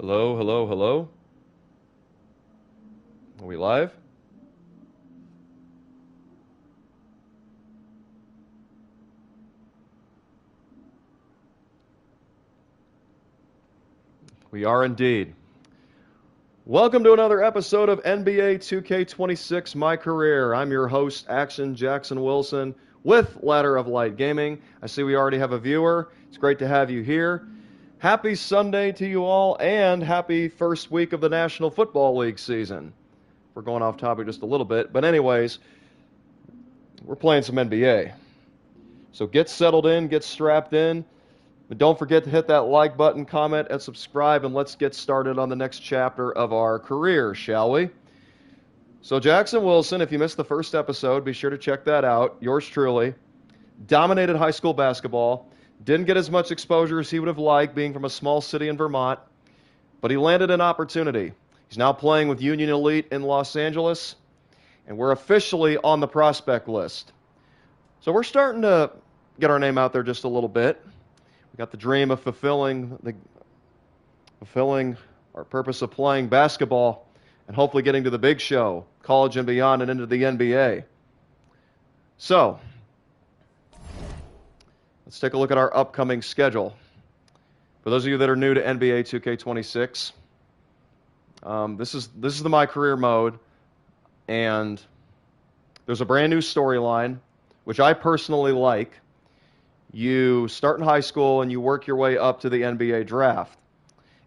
Hello, hello, hello. Are we live? We are indeed. Welcome to another episode of NBA 2K26 My Career. I'm your host, Action Jackson Wilson, with Ladder of Light Gaming. I see we already have a viewer. It's great to have you here. Happy Sunday to you all, and happy first week of the National Football League season. We're going off topic just a little bit, but anyways, we're playing some NBA. So get settled in, get strapped in. But don't forget to hit that like button, comment, and subscribe, and let's get started on the next chapter of our career, shall we? So Jackson Wilson, if you missed the first episode, be sure to check that out. Yours truly. Dominated high school basketball. Didn't get as much exposure as he would have liked, being from a small city in Vermont. But he landed an opportunity. He's now playing with Union Elite in Los Angeles, and we're officially on the prospect list. So we're starting to get our name out there just a little bit. We got the dream of fulfilling our purpose of playing basketball and hopefully getting to the big show, college and beyond, and into the NBA. So, let's take a look at our upcoming schedule. For those of you that are new to NBA 2K26, this is the My Career mode, and there's a brand new storyline, which I personally like. You start in high school and you work your way up to the NBA draft.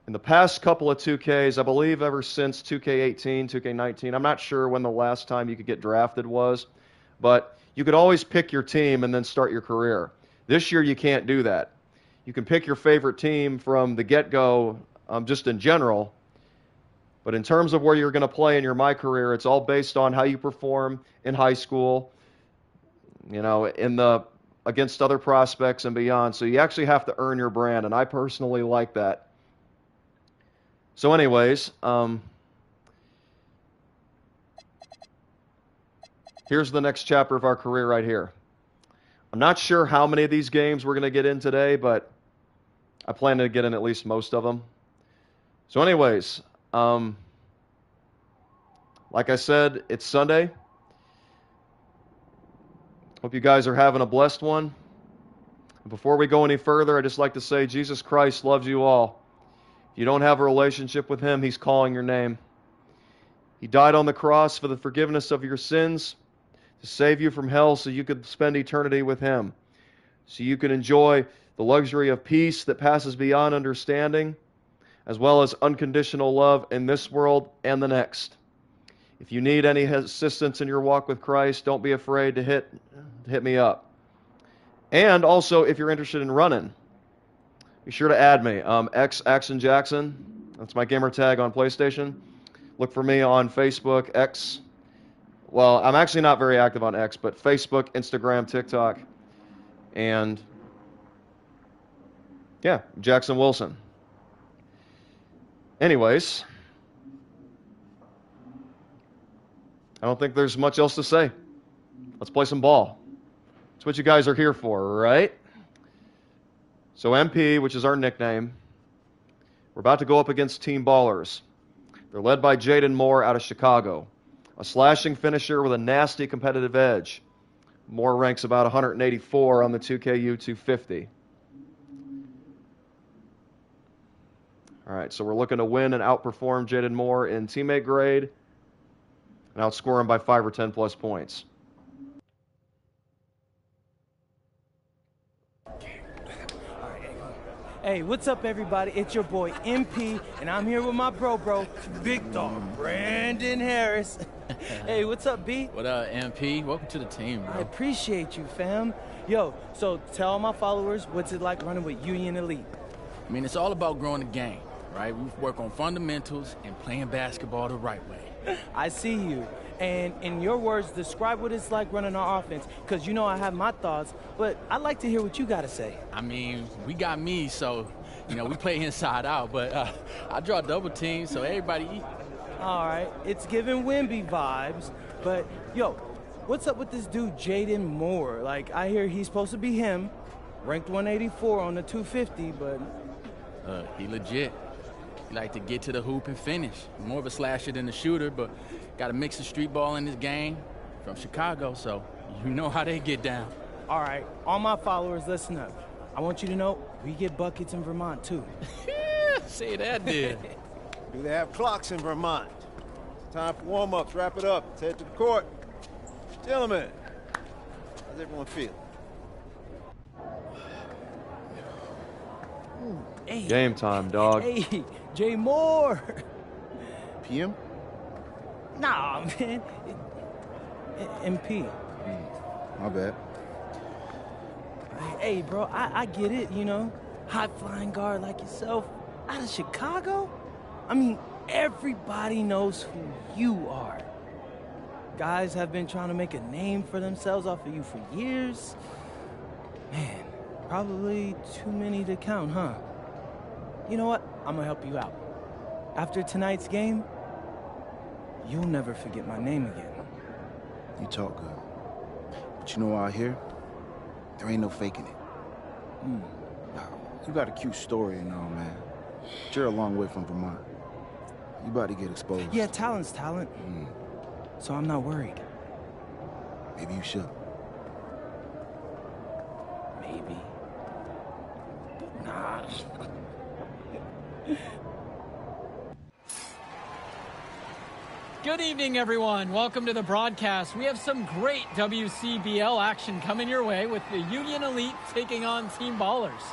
In the past couple of 2Ks, I believe ever since 2K18, 2K19, I'm not sure when the last time you could get drafted was, but you could always pick your team and then start your career. This year you can't do that. You can pick your favorite team from the get-go, just in general, but in terms of where you're going to play in your My Career, it's all based on how you perform in high school, against other prospects and beyond. So you actually have to earn your brand, and I personally like that. So anyways, here's the next chapter of our career right here. I'm not sure how many of these games we're going to get in today, but I plan to get in at least most of them. So anyways, like I said, it's Sunday. Hope you guys are having a blessed one. Before we go any further, I'd just like to say Jesus Christ loves you all. If you don't have a relationship with Him, He's calling your name. He died on the cross for the forgiveness of your sins, to save you from hell so you could spend eternity with Him, so you can enjoy the luxury of peace that passes beyond understanding, as well as unconditional love in this world and the next. If you need any assistance in your walk with Christ, don't be afraid to hit me up. And also, if you're interested in running, be sure to add me. Action Jackson. That's my gamer tag on PlayStation. Look for me on Facebook, X. Well, I'm actually not very active on X, but Facebook, Instagram, TikTok, and yeah, Jackson Wilson. Anyways, I don't think there's much else to say. Let's play some ball. That's what you guys are here for, right? So MP, which is our nickname, we're about to go up against Team Ballers. They're led by Jaden Moore out of Chicago, a slashing finisher with a nasty competitive edge. Moore ranks about 184 on the 2KU 250. All right, so we're looking to win and outperform Jaden Moore in teammate grade and outscore him by 5 or 10 plus points. Hey, what's up, everybody? It's your boy MP, and I'm here with my bro, big dog Brandon Harris. Hey, what's up, B? What up, MP? Welcome to the team, bro. I appreciate you, fam. Yo, so tell all my followers, what's it like running with Union Elite? I mean, it's all about growing the game, right? We work on fundamentals and playing basketball the right way. I see you. And in your words, describe what it's like running our offense, because you know I have my thoughts, but I'd like to hear what you got to say. I mean, we got me, so, we play inside out, but I draw double teams, so everybody eat. All right, it's giving Wimby vibes, but, yo, what's up with this dude, Jaden Moore? Like, I hear he's supposed to be him, ranked 184 on the 250, but... He legit. He like to get to the hoop and finish. More of a slasher than a shooter, but got to mix the street ball in his game. From Chicago, so you know how they get down. All right, all my followers, listen up. I want you to know we get buckets in Vermont, too. Say that, did. Do they have clocks in Vermont? Time for warm-ups. Wrap it up. Let's head to the court. Gentlemen, how's everyone feel? Hey, Game time, dog. Hey, Jay Moore. PM? Nah, man. MP. My bad. Hey, bro, I get it, you know. High-flying guard like yourself out of Chicago? I mean, everybody knows who you are. Guys have been trying to make a name for themselves off of you for years. Man, probably too many to count, huh? You know what? I'm gonna help you out. After tonight's game, you'll never forget my name again. You talk good. But you know out here, there ain't no faking it. Now, you got a cute story and all, man. But you're a long way from Vermont. You about to get exposed. Yeah, talent's talent. So I'm not worried. Maybe you should. Maybe. Nah. Good evening, everyone. Welcome to the broadcast. We have some great WCBL action coming your way with the Union Elite taking on Team Ballers.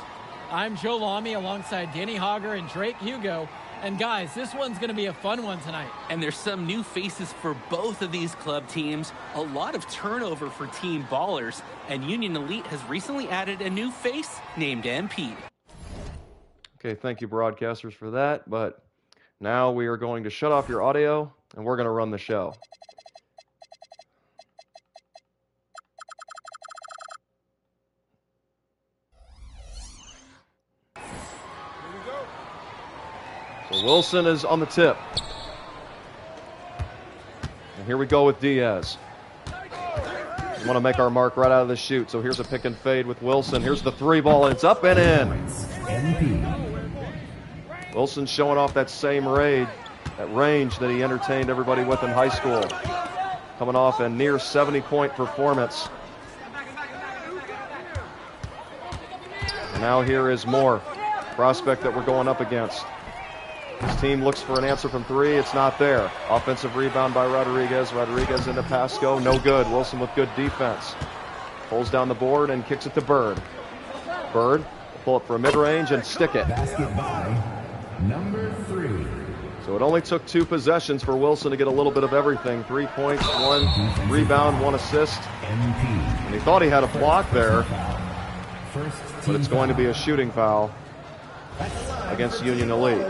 I'm Joe Lamy alongside Danny Hogger and Drake Hugo. And guys, this one's going to be a fun one tonight. And there's some new faces for both of these club teams. A lot of turnover for Team Ballers. And Union Elite has recently added a new face named MP. Okay, thank you, broadcasters, for that. But now we are going to shut off your audio, and we're going to run the show. So Wilson is on the tip. And here we go with Diaz. We want to make our mark right out of the shoot. So here's a pick and fade with Wilson. Here's the three ball, and it's up and in. Wilson showing off that same range that he entertained everybody with in high school. Coming off a near 70-point performance. And now here is Moore, prospect that we're going up against. His team looks for an answer from three. It's not there. Offensive rebound by Rodriguez. Rodriguez into Pasco. No good. Wilson with good defense. Pulls down the board and kicks it to Bird. Bird will pull it for a mid-range and stick it. Basket by number 3. So it only took 2 possessions for Wilson to get a little bit of everything. 3 points, 1 rebound, 1 assist. And he thought he had a block there, but it's going to be a shooting foul against Union Elite.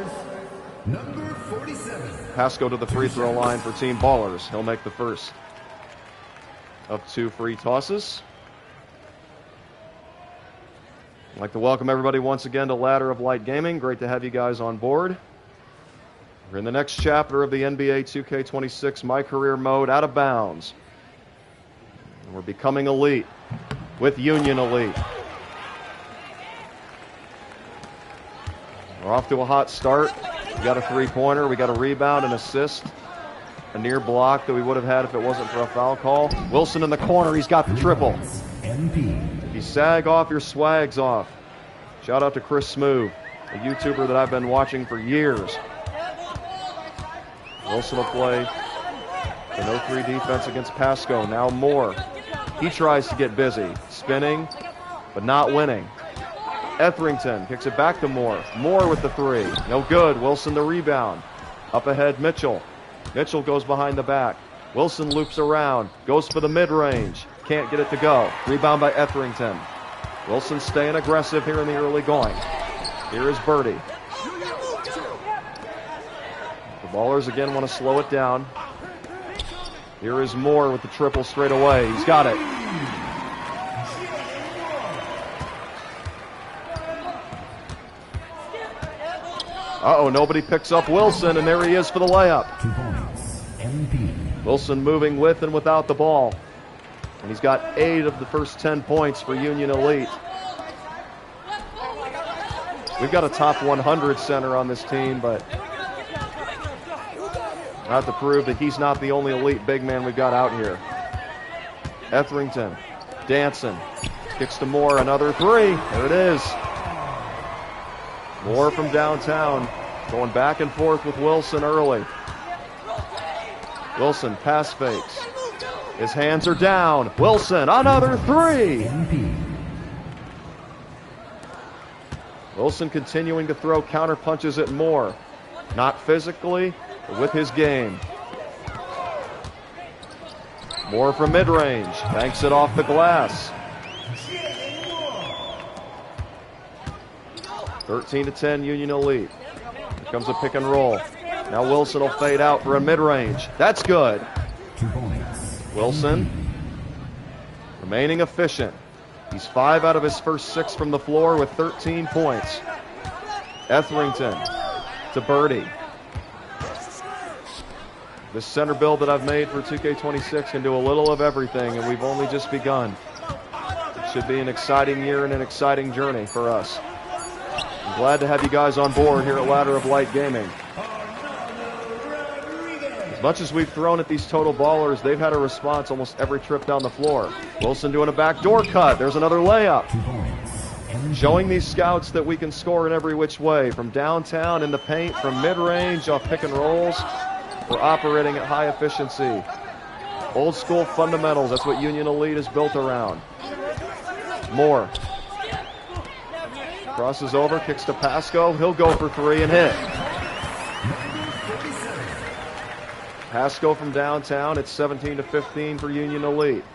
Number 47. Pasco to the free throw line for Team Ballers. He'll make the first of 2 free tosses. I'd like to welcome everybody once again to Ladder of Light Gaming. Great to have you guys on board. We're in the next chapter of the NBA 2K26 MyCareer mode, Out of Bounds. And we're becoming elite with Union Elite. We're off to a hot start. We got a three-pointer. We got a rebound, an assist, a near block that we would have had if it wasn't for a foul call. Wilson in the corner. He's got the triple. If you sag off, your swag's off. Shout out to Chris Smoove, a YouTuber that I've been watching for years. Wilson will play the no-3 defense against Pasco. Now Moore. He tries to get busy. Spinning, but not winning. Etherington kicks it back to Moore. Moore with the 3. No good. Wilson the rebound. Up ahead, Mitchell. Mitchell goes behind the back. Wilson loops around. Goes for the mid-range. Can't get it to go. Rebound by Etherington. Wilson staying aggressive here in the early going. Here is Birdie. The Ballers again want to slow it down. Here is Moore with the triple straight away. He's got it. Uh-oh, nobody picks up Wilson, and there he is for the layup. 2 points. MP. Wilson moving with and without the ball. And he's got 8 of the first 10 points for Union Elite. We've got a top 100 center on this team, but not to prove that he's not the only elite big man we've got out here. Etherington, Danson, kicks to Moore, another three. There it is. Moore from downtown, going back and forth with Wilson early. Wilson pass fakes. His hands are down. Wilson, another three. Wilson continuing to throw counter punches at Moore. Not physically, but with his game. Moore from mid-range, banks it off the glass. 13-10 Union Elite. Here comes a pick and roll. Now Wilson will fade out for a mid-range. That's good. Wilson remaining efficient. He's 5 out of his first 6 from the floor with 13 points. Etherington to Birdie. This center build that I've made for 2K26 can do a little of everything, and we've only just begun. It should be an exciting year and an exciting journey for us. I'm glad to have you guys on board here at Ladder of Light Gaming. As much as we've thrown at these total ballers, they've had a response almost every trip down the floor. Wilson doing a backdoor cut. There's another layup. Showing these scouts that we can score in every which way. From downtown, in the paint, from mid-range, off pick and rolls. We're operating at high efficiency. Old school fundamentals. That's what Union Elite is built around. Moore. Crosses over, kicks to Pasco. He'll go for 3 and hit. Pasco from downtown. It's 17-15 for Union Elite.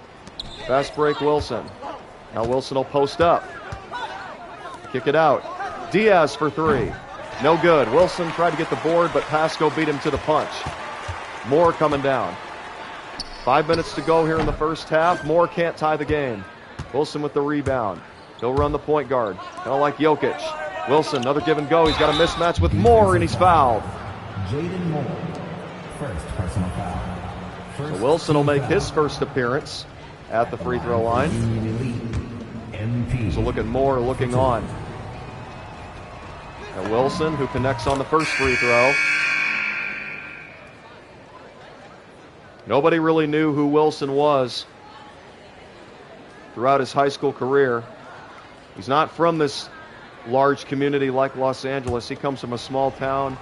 Fast break Wilson. Now Wilson will post up. Kick it out. Diaz for 3. No good. Wilson tried to get the board, but Pasco beat him to the punch. Moore coming down. 5 minutes to go here in the first half. Moore can't tie the game. Wilson with the rebound. He'll run the point guard. Kind of like Jokic. Wilson, another give and go. He's got a mismatch with Moore, and he's fouled. Jaden Moore. First personal foul. So Wilson will make his first appearance at the free throw line. So look at Moore looking on. And Wilson, who connects on the first free throw. Nobody really knew who Wilson was throughout his high school career. He's not from this large community like Los Angeles. He comes from a small town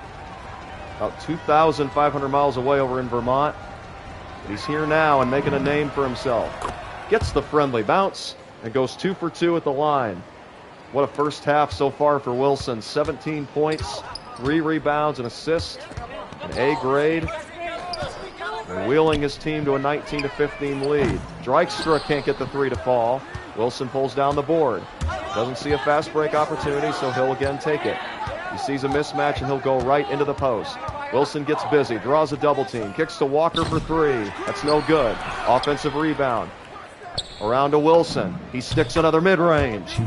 about 2,500 miles away over in Vermont. But he's here now and making a name for himself. Gets the friendly bounce and goes 2 for 2 at the line. What a first half so far for Wilson. 17 points, 3 rebounds, an assist, an A grade. And wheeling his team to a 19-15 lead. Dykstra can't get the 3 to fall. Wilson pulls down the board. Doesn't see a fast break opportunity, so he'll again take it. He sees a mismatch and he'll go right into the post. Wilson gets busy, draws a double team, kicks to Walker for 3. That's no good. Offensive rebound. Around to Wilson. He sticks another mid-range.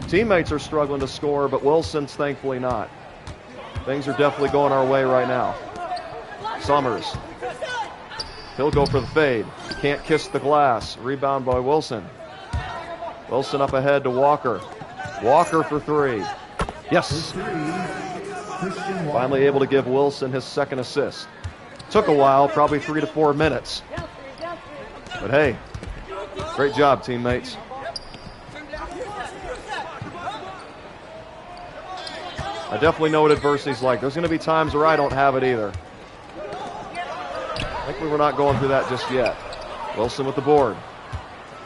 Teammates are struggling to score, but Wilson's thankfully not. Things are definitely going our way right now. Summers. He'll go for the fade. Can't kiss the glass. Rebound by Wilson. Wilson up ahead to Walker. Walker for 3. Yes. Finally able to give Wilson his second assist. Took a while, probably 3 to 4 minutes. But hey, great job, teammates. I definitely know what adversity's like. There's going to be times where I don't have it either. Thankfully, we're not going through that just yet. Wilson with the board.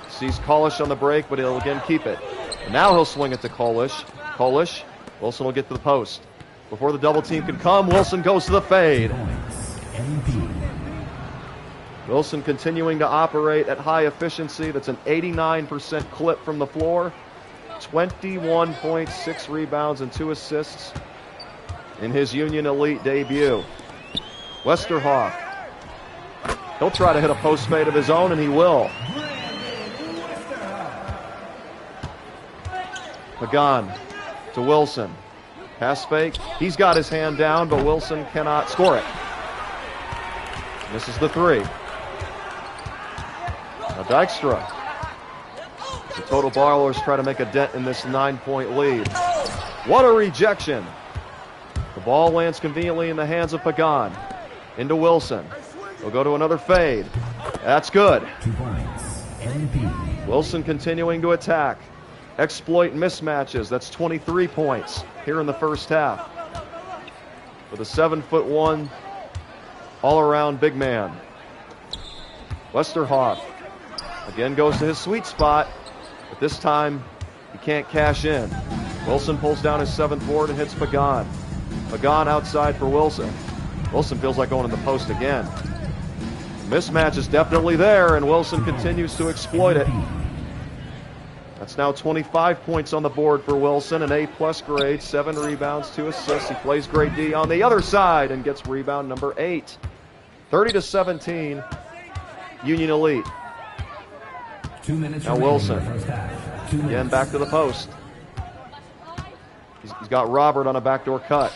Sees Kolish on the break, but he'll again keep it. And now he'll swing it to Kolish. Kolish. Wilson will get to the post. Before the double team can come, Wilson goes to the fade. Wilson continuing to operate at high efficiency. That's an 89% clip from the floor. 21 points, 6 rebounds, and 2 assists in his Union Elite debut. Westerhoff. He'll try to hit a post fade of his own, and he will. Pagan to Wilson. Pass fake. He's got his hand down, but Wilson cannot score it. Misses the 3. Now Dykstra. The total ballers try to make a dent in this 9-point lead. What a rejection. The ball lands conveniently in the hands of Pagan. Into Wilson. He'll go to another fade. That's good. 2 points. NP. Wilson continuing to attack. Exploit mismatches. That's 23 points here in the first half. With a 7'1" all-around big man. Westerhoff again goes to his sweet spot, but this time he can't cash in. Wilson pulls down his 7th board and hits Pagan. Pagan outside for Wilson. Wilson feels like going to the post again. Mismatch is definitely there, and Wilson continues to exploit it. That's now 25 points on the board for Wilson, an A+ grade, 7 rebounds, 2 assists. He plays great D on the other side and gets rebound number 8. 30-17, Union Elite. 2 minutes Now remaining in Wilson. the first half. 2 Again, minutes. back to the post. He's got Robert on a backdoor cut.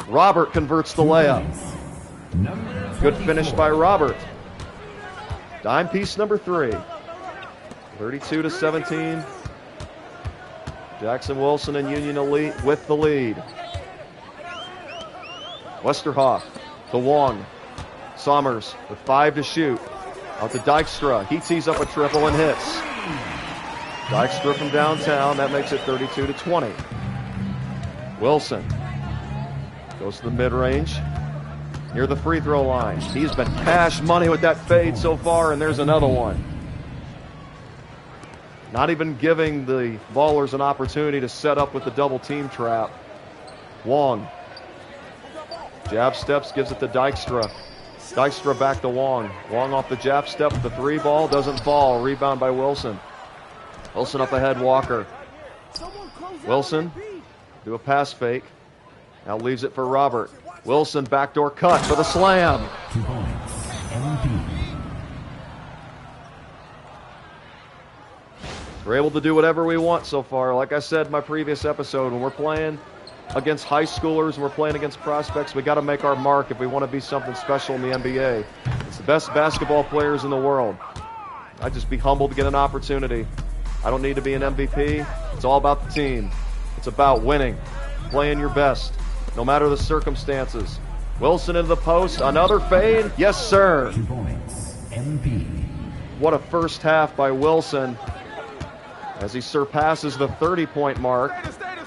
Robert converts the layup. Number Good finish 24. by Robert. Dime piece number 3. 32-17. Jackson Wilson and Union Elite with the lead. Westerhoff to Wong. Sommers with 5 to shoot. Out to Dykstra. He tees up a triple and hits. Dykstra from downtown. That makes it 32-20. Wilson goes to the mid-range. Near the free throw line. He's been cash money with that fade so far, and there's another one. Not even giving the Ballers an opportunity to set up with the double team trap. Wong. Jab steps, gives it to Dykstra. Dykstra back to Wong. Wong off the jab step. The 3 ball doesn't fall. Rebound by Wilson. Wilson up ahead, Walker. Wilson, do a pass fake. Now leaves it for Robert. Wilson backdoor cut for the slam. 2 points. NP. We're able to do whatever we want so far. Like I said in my previous episode, when we're playing against high schoolers and we're playing against prospects, we got to make our mark if we want to be something special in the NBA. It's the best basketball players in the world. I'd just be humbled to get an opportunity. I don't need to be an MVP. It's all about the team. It's about winning, playing your best, no matter the circumstances. Wilson into the post, another fade. Yes, sir. 2 points. NP. What a first half by Wilson as he surpasses the 30-point mark.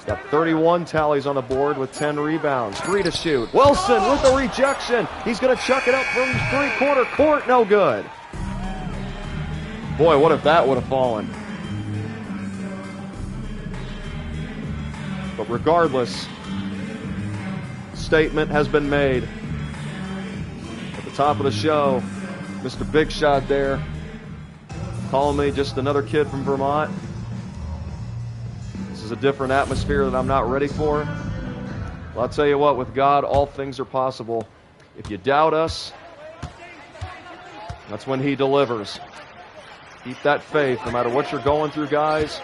Got 31 tallies on the board with 10 rebounds. 3 to shoot. Wilson with the rejection. He's going to chuck it up from 3-quarter court. No good. Boy, what if that would have fallen? But regardless, statement has been made. At the top of the show, Mr. Big Shot there, calling me just another kid from Vermont. This is a different atmosphere that I'm not ready for. Well, I'll tell you what, with God, all things are possible. If you doubt us, that's when He delivers. Keep that faith, no matter what you're going through, guys.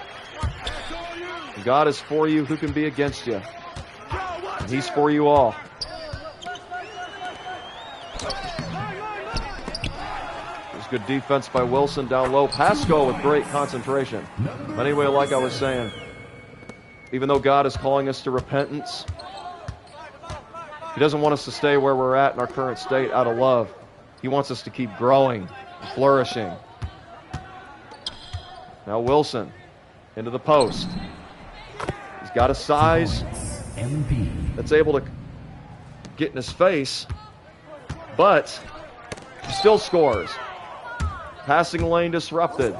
If God is for you, who can be against you? And He's for you all. There's good defense by Wilson down low. Pasco with great concentration. But anyway, like I was saying, even though God is calling us to repentance, He doesn't want us to stay where we're at in our current state out of love. He wants us to keep growing, flourishing. Now Wilson into the post. He's got a size NP. that's able to get in his face, but he still scores. Passing lane disrupted.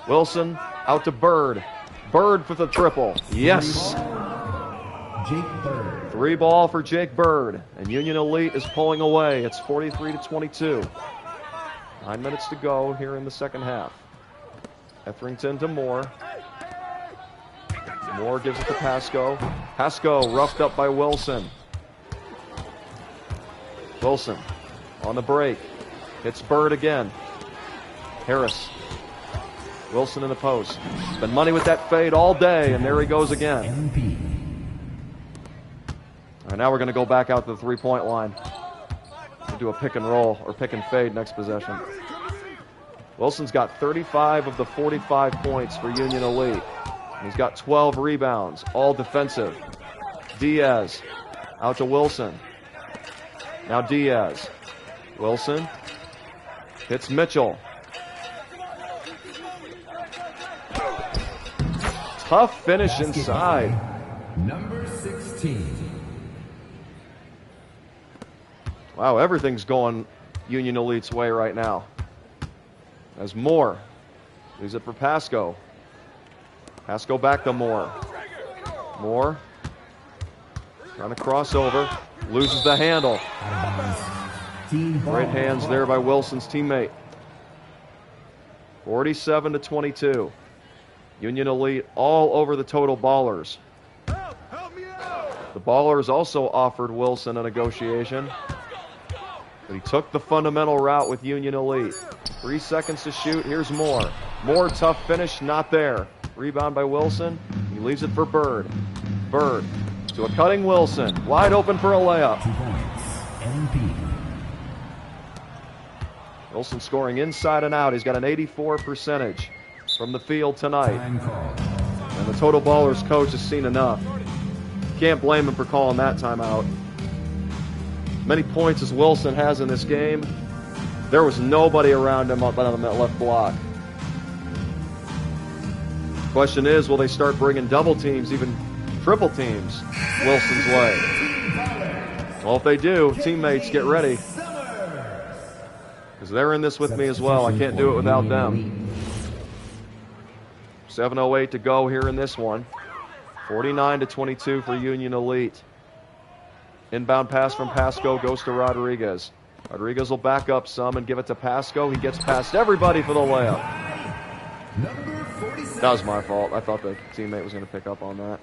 Wilson out to Bird. Bird for the triple. Yes. Jake Bird. 3 ball for Jake Bird. And Union Elite is pulling away. It's 43-22. 9 minutes to go here in the second half. Etherington to Moore. Moore gives it to Pasco. Pasco roughed up by Wilson. Wilson on the break. Hits Bird again. Harris. Wilson in the post. Been money with that fade all day, and there he goes again. NP. All right, now we're going to go back out to the three-point line. We'll do a pick and roll or pick and fade next possession. Wilson's got 35 of the 45 points for Union Elite. He's got 12 rebounds, all defensive. Diaz out to Wilson. Now Diaz. Wilson hits Mitchell. Tough finish inside. Number 16. Wow, everything's going Union Elite's way right now. As Moore leaves it for Pasco. Pasco back to Moore. Moore trying to cross over. Loses the handle. Great hands there by Wilson's teammate. 47-22. Union Elite all over the total Ballers. The Ballers also offered Wilson a negotiation, but he took the fundamental route with Union Elite. 3 seconds to shoot. Here's Moore. Moore, tough finish, not there. Rebound by Wilson. He leaves it for Bird. Bird to a cutting Wilson. Wide open for a layup. 2 points. NP. Wilson scoring inside and out. He's got an 84% from the field tonight. Time called. And the total Ballers coach has seen enough. Can't blame him for calling that timeout. Many points as Wilson has in this game, there was nobody around him on that left block. Question is, will they start bringing double teams, even triple teams, Wilson's way? Well, if they do, teammates, get ready. Because they're in this with me as well. I can't do it without them. 7:08 to go here in this one. 49-22 for Union Elite. Inbound pass from Pasco goes to Rodriguez. Rodriguez will back up some and give it to Pasco. He gets past everybody for the layup. That was my fault. I thought the teammate was going to pick up on that.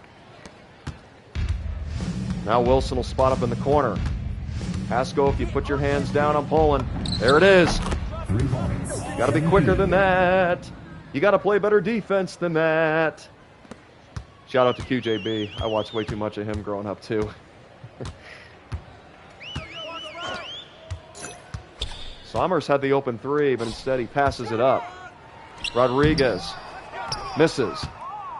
Now Wilson will spot up in the corner. Pasco, if you put your hands down, I'm pulling. There it is. 3 points. You got to be quicker than that. You got to play better defense than that. Shout out to QJB. I watched way too much of him growing up, too. Sommers had the open three, but instead he passes it up. Rodriguez misses.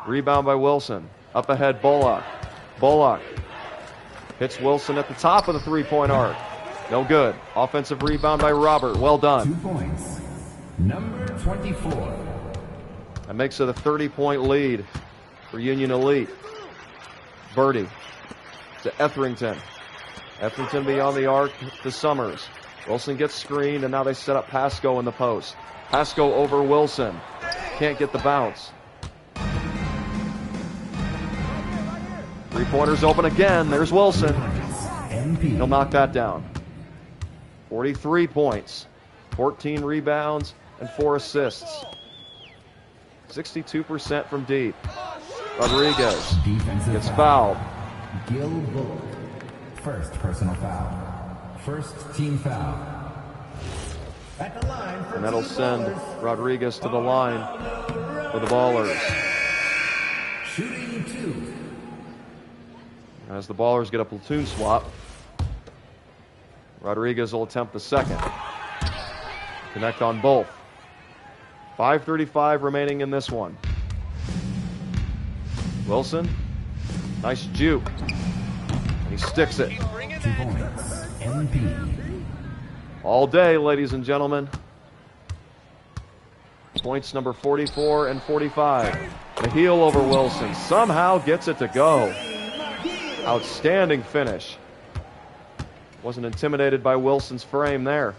Rebound by Wilson. Up ahead, Bullock. Bullock hits Wilson at the top of the three-point arc. No good. Offensive rebound by Robert. Well 2 done. points. Number 24. That makes it a 30-point lead for Union Elite. Birdie to Etherington. Etherington beyond the arc to Summers. Wilson gets screened, and now they set up Pasco in the post. Pasco over Wilson. Can't get the bounce. Three-pointers open again. There's Wilson. NP. He'll knock that down. 43 points, 14 rebounds, and 4 assists. 62% from deep. Rodriguez Defensive gets foul. fouled. Gil Bullock. First personal foul. First team foul. At the line for And that'll Team send Ballers. Rodriguez to the line for the Ballers. Shooting 2. As the Ballers get a platoon swap, Rodriguez will attempt the second. Connect on both. 5:35 remaining in this one. Wilson, nice juke. He sticks it. 2 points. NP. All day, ladies and gentlemen. Points number 44 and 45. The heel over Wilson. Somehow gets it to go. Outstanding finish. Wasn't intimidated by Wilson's frame there.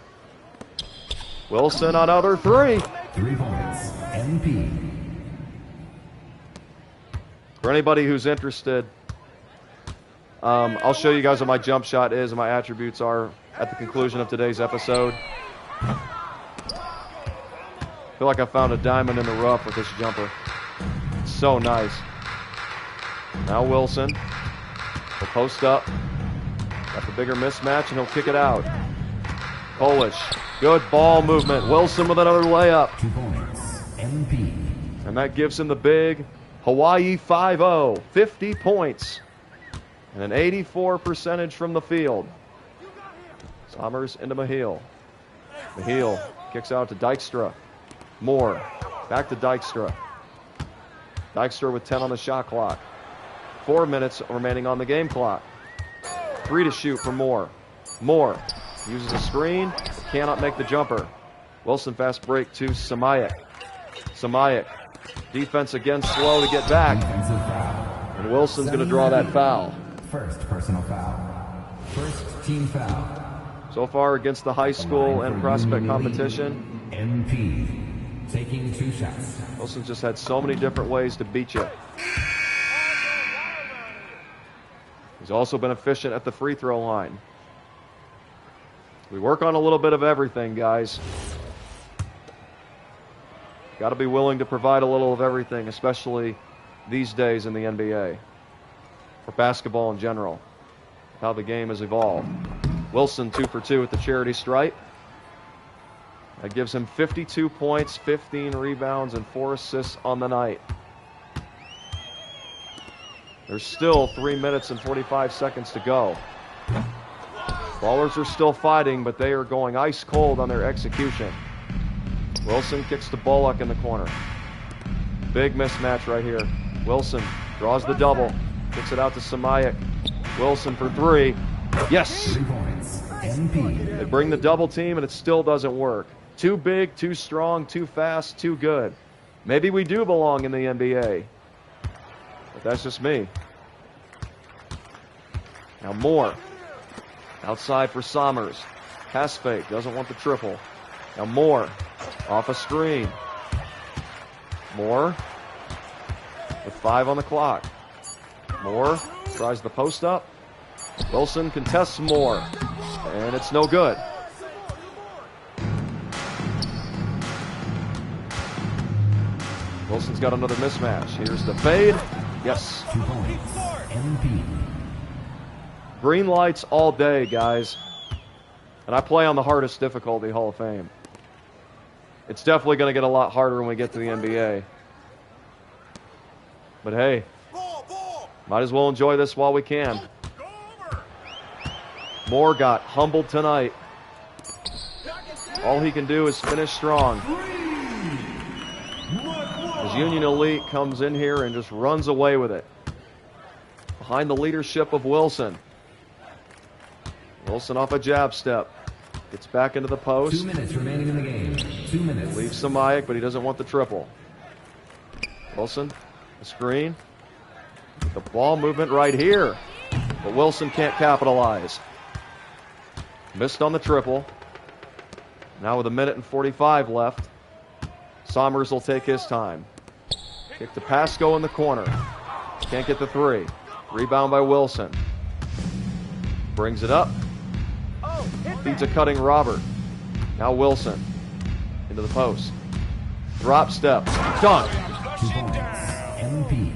Wilson on other three. 3 points. NP. For anybody who's interested, I'll show you guys what my jump shot is and my attributes are at the conclusion of today's episode. I feel like I found a diamond in the rough with this jumper. It's so nice. Now Wilson will post up. Got the bigger mismatch, and he'll kick it out. Polish. Good ball movement. Wilson with another layup. 2 points. NP. And that gives him the big Hawaii 5-0. 50 points. And an 84% from the field. Sommers into Mahil. Mahil kicks out to Dykstra. Moore. Back to Dykstra. Dykstra with 10 on the shot clock. 4 minutes remaining on the game clock. 3 to shoot for Moore. Moore uses a screen, cannot make the jumper. Wilson fast break to Samayak. Samayak, defense again slow to get back. And Wilson's going to draw that foul. First personal foul. First team foul. So far against the high school and prospect competition, MP taking 2 shots. Wilson's just had so many different ways to beat you. He's also been efficient at the free throw line. We work on a little bit of everything, guys. Got to be willing to provide a little of everything, especially these days in the NBA, or basketball in general, how the game has evolved. Wilson 2 for 2 at the charity stripe. That gives him 52 points, 15 rebounds, and 4 assists on the night. There's still 3 minutes and 45 seconds to go. Ballers are still fighting, but they are going ice cold on their execution. Wilson kicks to Bullock in the corner. Big mismatch right here. Wilson draws the double, kicks it out to Samayak. Wilson for 3. Yes! 3 points. MP. They bring the double team, and it still doesn't work. Too big, too strong, too fast, too good. Maybe we do belong in the NBA. But that's just me. Now Moore. Outside for Sommers. Pass fake. Doesn't want the triple. Now Moore. Off a screen. Moore. With 5 on the clock. Moore tries the post up. Wilson contests Moore. And it's no good. Wilson's got another mismatch. Here's the fade. Yes. 2 points. MP. Green lights all day, guys. And I play on the hardest difficulty, Hall of Fame. It's definitely going to get a lot harder when we get to the NBA. But hey, might as well enjoy this while we can. Moore got humbled tonight. All he can do is finish strong. As Union Elite comes in here and just runs away with it. Behind the leadership of Wilson. Wilson off a jab step. Gets back into the post. 2 minutes remaining in the game. 2 minutes. Leaves Samayak, but he doesn't want the triple. Wilson, the screen. The ball movement right here. But Wilson can't capitalize. Missed on the triple. Now with 1:45 left. Sommers will take his time. Kick to Pasco in the corner. Can't get the 3. Rebound by Wilson. Brings it up. Feeds a cutting Robert. Now Wilson. Into the post. Drop step. Dunk. 2 points. MP.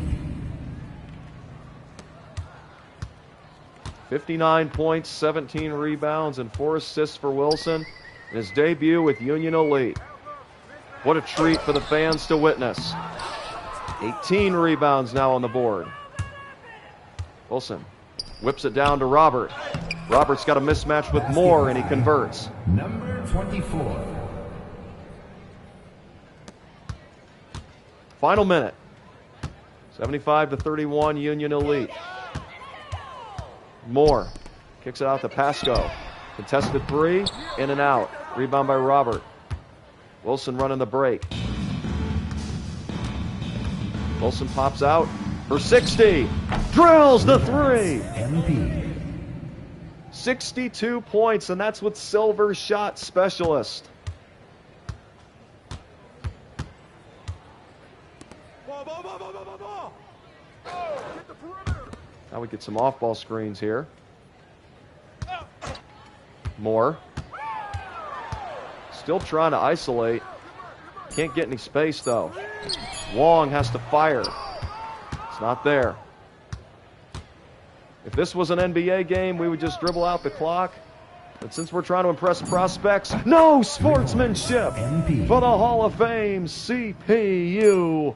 59 points, 17 rebounds, and 4 assists for Wilson in his debut with Union Elite. What a treat for the fans to witness. 18 rebounds now on the board. Wilson whips it down to Robert. Robert's got a mismatch with Moore, and he converts. Number 24. Final minute. 75-31, Union Elite. Moore kicks it out to Pasco. Contested 3, in and out. Rebound by Robert. Wilson running the break. Wilson pops out for 60. Drills the 3. MP. 62 points, and that's with Silver shot specialist. Now we get some off-ball screens here. Moore. Still trying to isolate. Can't get any space, though. Wong has to fire. It's not there. If this was an NBA game, we would just dribble out the clock. But since we're trying to impress prospects, no sportsmanship for the Hall of Fame, CPU.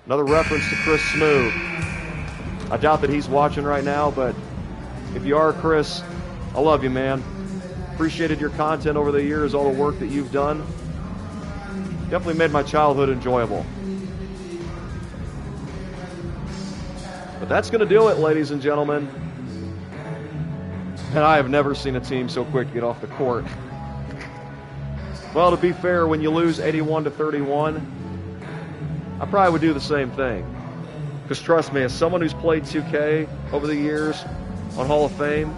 Another reference to Chris Smoot. I doubt that he's watching right now, but if you are, Chris, I love you, man. Appreciated your content over the years, all the work that you've done. Definitely made my childhood enjoyable. But that's going to do it, ladies and gentlemen. And I have never seen a team so quick to get off the court. Well, to be fair, when you lose 81-31, I probably would do the same thing. Because trust me, as someone who's played 2K over the years on Hall of Fame,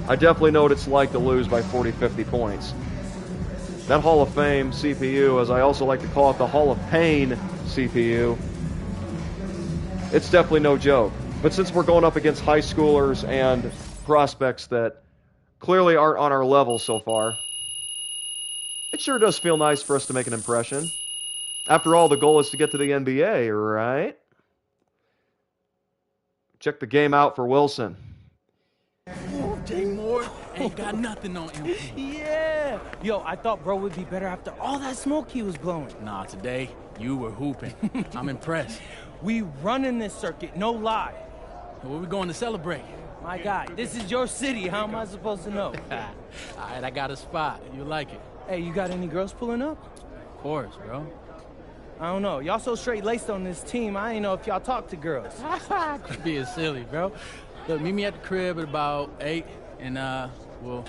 I definitely know what it's like to lose by 40, 50 points. That Hall of Fame CPU, as I also like to call it, the Hall of Pain CPU, it's definitely no joke. But since we're going up against high schoolers and prospects that clearly aren't on our level so far, it sure does feel nice for us to make an impression. After all, the goal is to get to the NBA, right? Check the game out for Wilson. Ain't got nothing on him. Yeah. Yo, I thought bro would be better after all that smoke he was blowing. Nah, today, you were hooping. I'm impressed. We running this circuit, no lie. Where we going to celebrate? My guy, this is your city. How am I supposed to know? All right, I got a spot. You like it? Hey, you got any girls pulling up? Of course, bro. I don't know. Y'all so straight-laced on this team, I ain't know if y'all talk to girls. Quit being silly, bro. Look, meet me at the crib at about 8, and we'll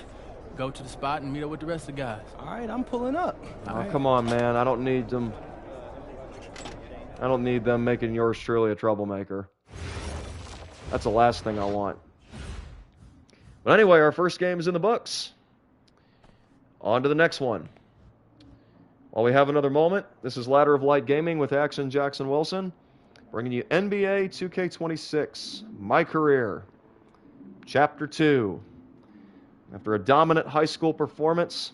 go to the spot and meet up with the rest of the guys. All right, I'm pulling up. Oh, come on, man. I don't need them. I don't need them making yours truly a troublemaker. That's the last thing I want. But anyway, our first game is in the books. On to the next one. While we have another moment, this is Ladder of Light Gaming with Action Jackson Wilson, bringing you NBA 2K26, My Career, Chapter 2. After a dominant high school performance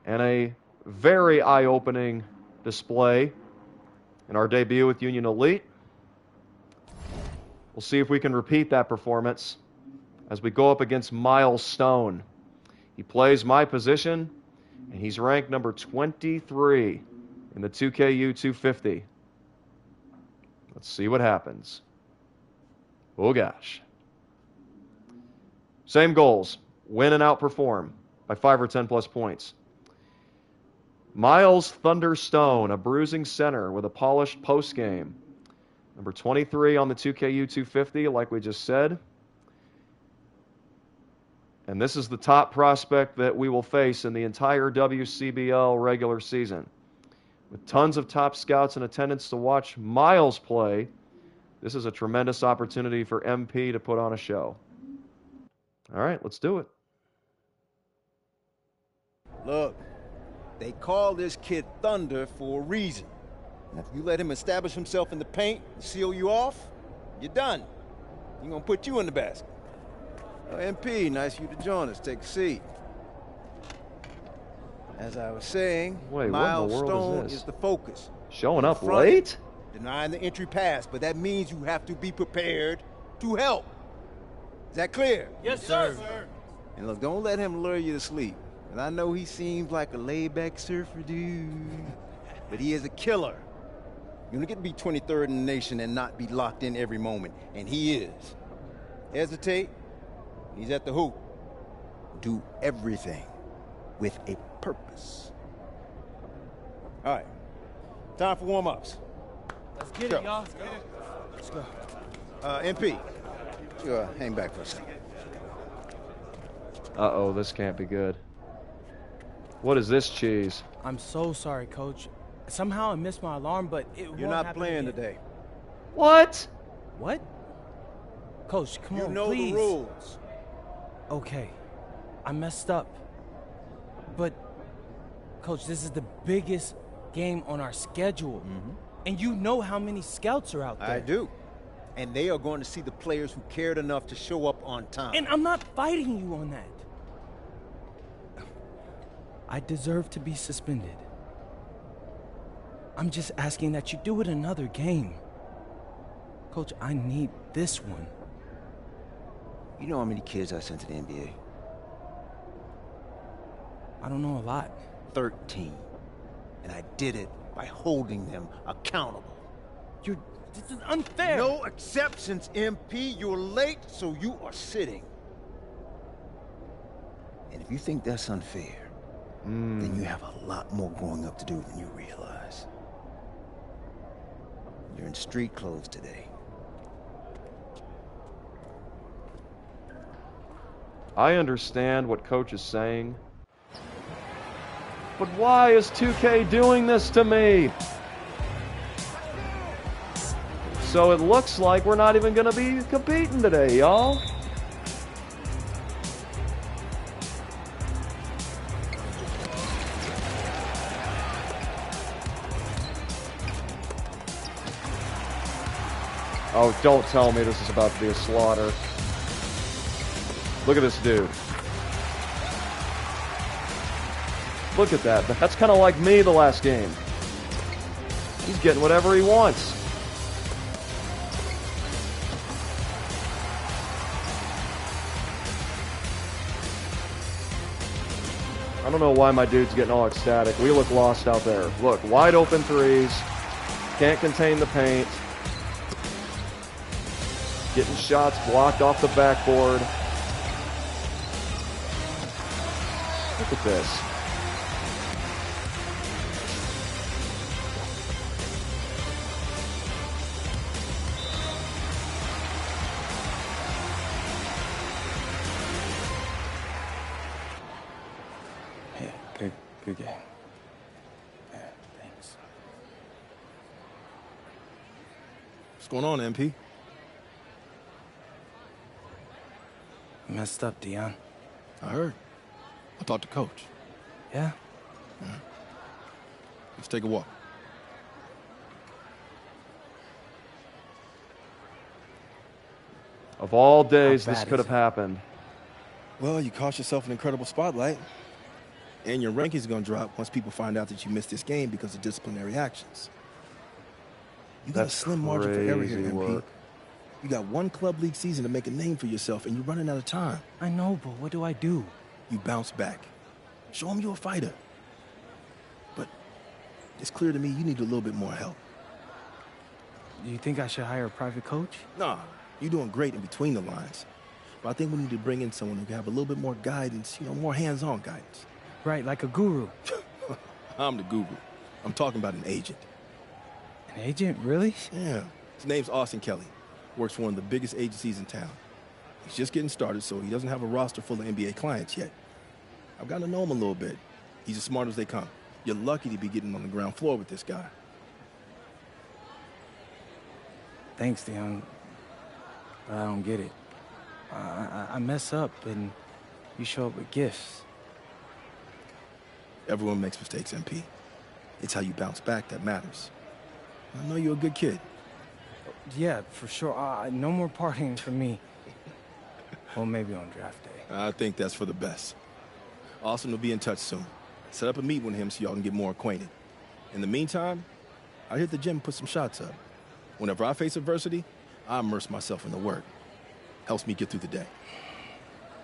and a very eye-opening display in our debut with Union Elite, we'll see if we can repeat that performance as we go up against Miles Stone. He plays my position, and he's ranked number 23 in the 2KU 250. Let's see what happens. Oh, gosh. Same goals. Win and outperform by 5 or 10 plus points. Miles Thunderstone, a bruising center with a polished post game. Number 23 on the 2KU 250, like we just said. And this is the top prospect that we will face in the entire WCBL regular season. With tons of top scouts in attendance to watch Miles play, this is a tremendous opportunity for MP to put on a show. All right, let's do it. Look, they call this kid Thunder for a reason. And if you let him establish himself in the paint and seal you off, you're done. He's gonna put you in the basket. MP, nice of you to join us. Take a seat. As I was saying, Wait, Miles what in the world Stone is this? is the focus. Showing up Front, late? denying the entry pass, but that means you have to be prepared to help. Is that clear? Yes, sir. And look, don't let him lure you to sleep. And I know he seems like a laid-back surfer dude, but he is a killer. You're gonna get to be 23rd in the nation and not be locked in every moment, and he is. Hesitate, he's at the hoop. Do everything with a purpose. All right, time for warm-ups. Let's get Go. it, y'all. Let's go. MP, you hang back for a second. Uh-oh, this can't be good. What is this cheese? I'm so sorry, Coach. Somehow I missed my alarm, but it won't You're not happen playing again. today. What? What? Coach, come You on, know please. the rules. Okay, I messed up. But, Coach, this is the biggest game on our schedule. And you know how many scouts are out there. I do. And they are going to see the players who cared enough to show up on time. And I'm not fighting you on that. I deserve to be suspended. I'm just asking that you do it another game. Coach, I need this one. You know how many kids I sent to the NBA? I don't know a lot. 13. And I did it by holding them accountable. This is unfair. No exceptions, MP. You're late, so you are sitting. And if you think that's unfair, then you have a lot more growing up to do than you realize. You're in street clothes today. I understand what Coach is saying. But why is 2K doing this to me? So it looks like we're not even going to be competing today, y'all. Oh, don't tell me this is about to be a slaughter. Look at this dude. Look at that. That's kind of like me the last game. He's getting whatever he wants. I don't know why my dude's getting all ecstatic. We look lost out there. Look, wide open threes. Can't contain the paint. Getting shots blocked off the backboard. Look at this. Yeah, good game. Yeah, thanks. What's going on, MP? You messed up, Dion. I heard. I talked to Coach. Yeah? Let's take a walk. Of all days, How this bad could is have happened. Well, you cost yourself an incredible spotlight. And your rankings are going to drop once people find out that you missed this game because of disciplinary actions. You got That's a slim margin for error here, crazy MP. work. You got one club league season to make a name for yourself, and you're running out of time. I know, but what do I do? You bounce back. Show them you're a fighter. But it's clear to me you need a little bit more help. Do you think I should hire a private coach? Nah, you're doing great in between the lines. But I think we need to bring in someone who can have a little bit more guidance, more hands-on guidance. Right, like a guru. I'm the guru. I'm talking about an agent. An agent, really? Yeah. His name's Austin Kelly. Works for one of the biggest agencies in town. He's just getting started, so he doesn't have a roster full of NBA clients yet. I've gotten to know him a little bit. He's as smart as they come. You're lucky to be getting on the ground floor with this guy. Thanks, Dion. But I don't get it. I mess up, and you show up with gifts. Everyone makes mistakes, MP. It's how you bounce back that matters. I know you're a good kid. Yeah, for sure. No more partying for me. Well, maybe on draft day. I think that's for the best. Austin will be in touch soon. Set up a meet with him so y'all can get more acquainted. In the meantime, I hit the gym and put some shots up. Whenever I face adversity, I immerse myself in the work. Helps me get through the day.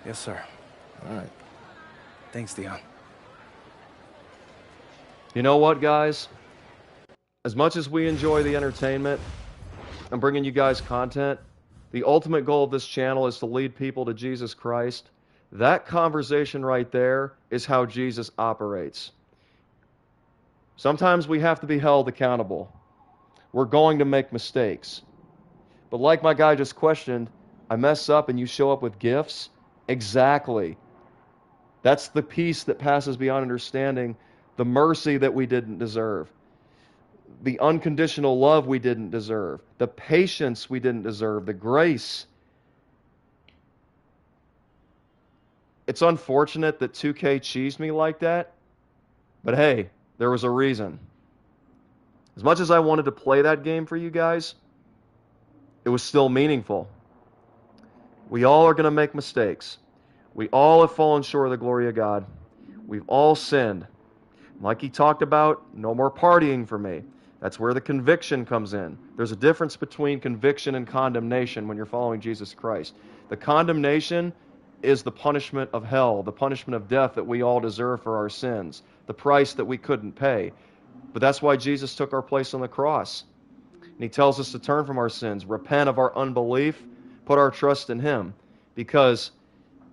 Yes, sir. All right. Thanks, Dion. You know what, guys? As much as we enjoy the entertainment and bringing you guys content, the ultimate goal of this channel is to lead people to Jesus Christ. That conversation right there is how Jesus operates. Sometimes we have to be held accountable. We're going to make mistakes. But like my guy just questioned, I mess up and you show up with gifts? Exactly. That's the peace that passes beyond understanding, the mercy that we didn't deserve, the unconditional love we didn't deserve, the patience we didn't deserve, the grace. It's unfortunate that 2K cheesed me like that, but hey, there was a reason. As much as I wanted to play that game for you guys, it was still meaningful. We all are going to make mistakes. We all have fallen short of the glory of God. We've all sinned. Like he talked about, no more partying for me. That's where the conviction comes in. There's a difference between conviction and condemnation when you're following Jesus Christ. The condemnation is the punishment of hell, the punishment of death that we all deserve for our sins, the price that we couldn't pay. But that's why Jesus took our place on the cross. And he tells us to turn from our sins, repent of our unbelief, put our trust in him. Because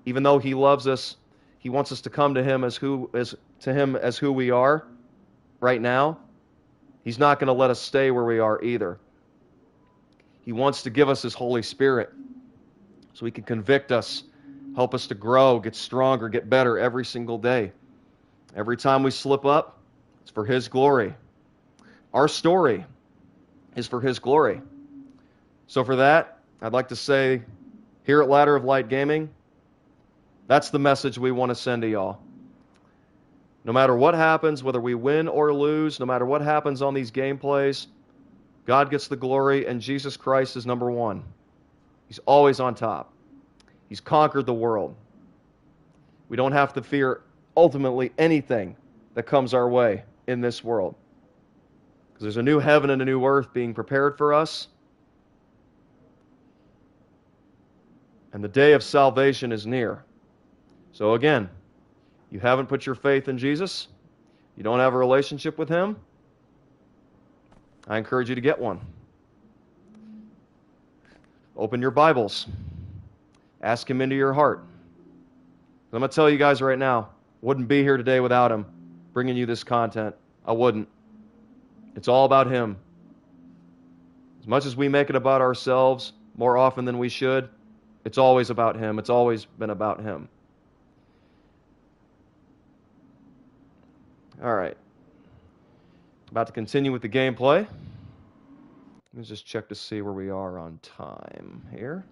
even though he loves us, he wants us to come to him as who we are right now. He's not going to let us stay where we are either. He wants to give us his Holy Spirit so he can convict us Help us to grow, get stronger, get better every single day. Every time we slip up, it's for His glory. Our story is for His glory. So for that, I'd like to say, here at Ladder of Light Gaming, that's the message we want to send to y'all. No matter what happens, whether we win or lose, no matter what happens on these gameplays, God gets the glory and Jesus Christ is number one. He's always on top. He's conquered the world. We don't have to fear ultimately anything that comes our way in this world. Because there's a new heaven and a new earth being prepared for us. And the day of salvation is near. So again, you haven't put your faith in Jesus, you don't have a relationship with Him, I encourage you to get one. Open your Bibles. Ask Him into your heart. I'm going to tell you guys right now, wouldn't be here today without Him bringing you this content. I wouldn't. It's all about Him. As much as we make it about ourselves more often than we should, it's always about Him. It's always been about Him. All right. About to continue with the gameplay. Let's just check to see where we are on time here.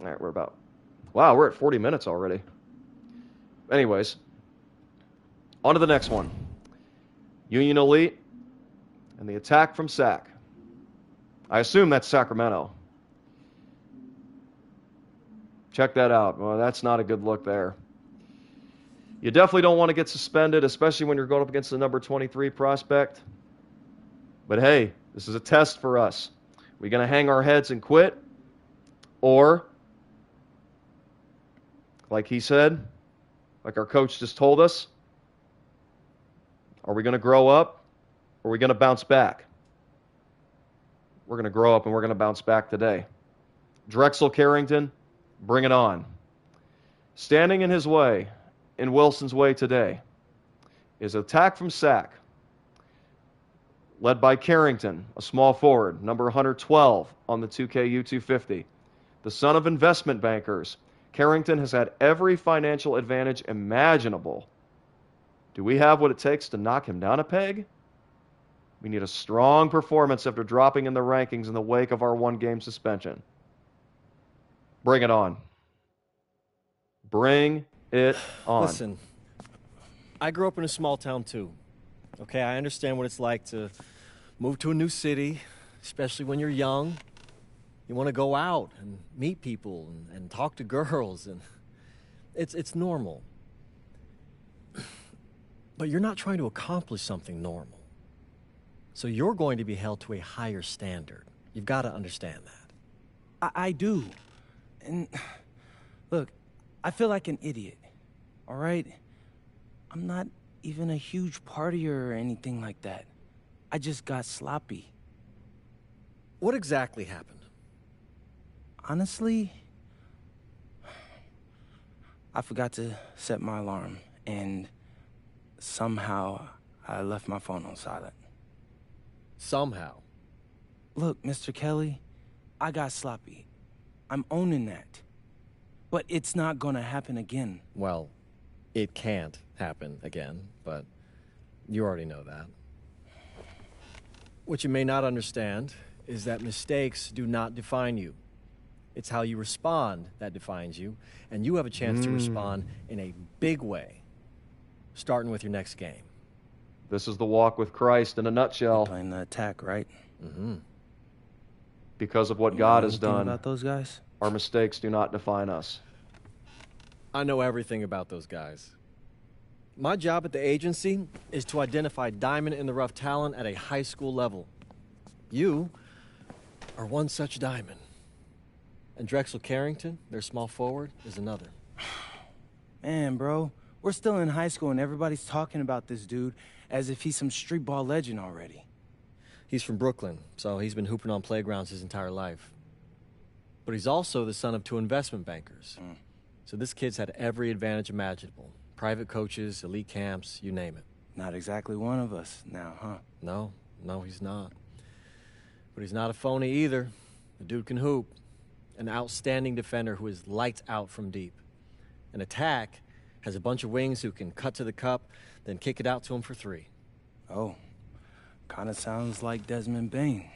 All right, we're at 40 minutes already. Anyways, on to the next one. Union Elite and the attack from Sac. I assume that's Sacramento. Check that out. Well, that's not a good look there. You definitely don't want to get suspended, especially when you're going up against the number 23 prospect. But hey, this is a test for us. We going to hang our heads and quit? Or, like he said, like our coach just told us, are we going to grow up or are we going to bounce back? We're going to grow up and we're going to bounce back today. Drexel Carrington, bring it on. Standing in his way, in Wilson's way today, is attack from Sac, led by Carrington, a small forward, number 112 on the 2K U250. The son of investment bankers, Carrington has had every financial advantage imaginable. Do we have what it takes to knock him down a peg? We need a strong performance after dropping in the rankings in the wake of our one-game suspension. Bring it on. Bring it on. Listen, I grew up in a small town too. Okay, I understand what it's like to move to a new city, especially when you're young. You want to go out and meet people and talk to girls, and it's normal. But you're not trying to accomplish something normal. So you're going to be held to a higher standard. You've got to understand that. I do. And look, I feel like an idiot, all right? I'm not even a huge partier or anything like that. I just got sloppy. What exactly happened? Honestly, I forgot to set my alarm, and somehow I left my phone on silent. Somehow? Look, Mr. Kelly, I got sloppy. I'm owning that. But it's not gonna happen again. Well, it can't happen again, but you already know that. What you may not understand is that mistakes do not define you. It's how you respond that defines you, and you have a chance to respond in a big way, starting with your next game. This is the walk with Christ in a nutshell. Playing the attack, right? Mm-hmm. Because of what You God know has anything done, about those guys? our mistakes do not define us. I know everything about those guys. My job at the agency is to identify diamond-in-the-rough talent at a high school level. You are one such diamond. And Drexel Carrington, their small forward, is another. Man, bro, we're still in high school and everybody's talking about this dude as if he's some street ball legend already. He's from Brooklyn, so he's been hooping on playgrounds his entire life. But he's also the son of two investment bankers. So this kid's had every advantage imaginable. Private coaches, elite camps, you name it. Not exactly one of us now, huh? No, he's not. But he's not a phony either. The dude can hoop. An outstanding defender who is lights out from deep. An attack has a bunch of wings who can cut to the cup, then kick it out to him for three. Oh, kind of sounds like Desmond Bain.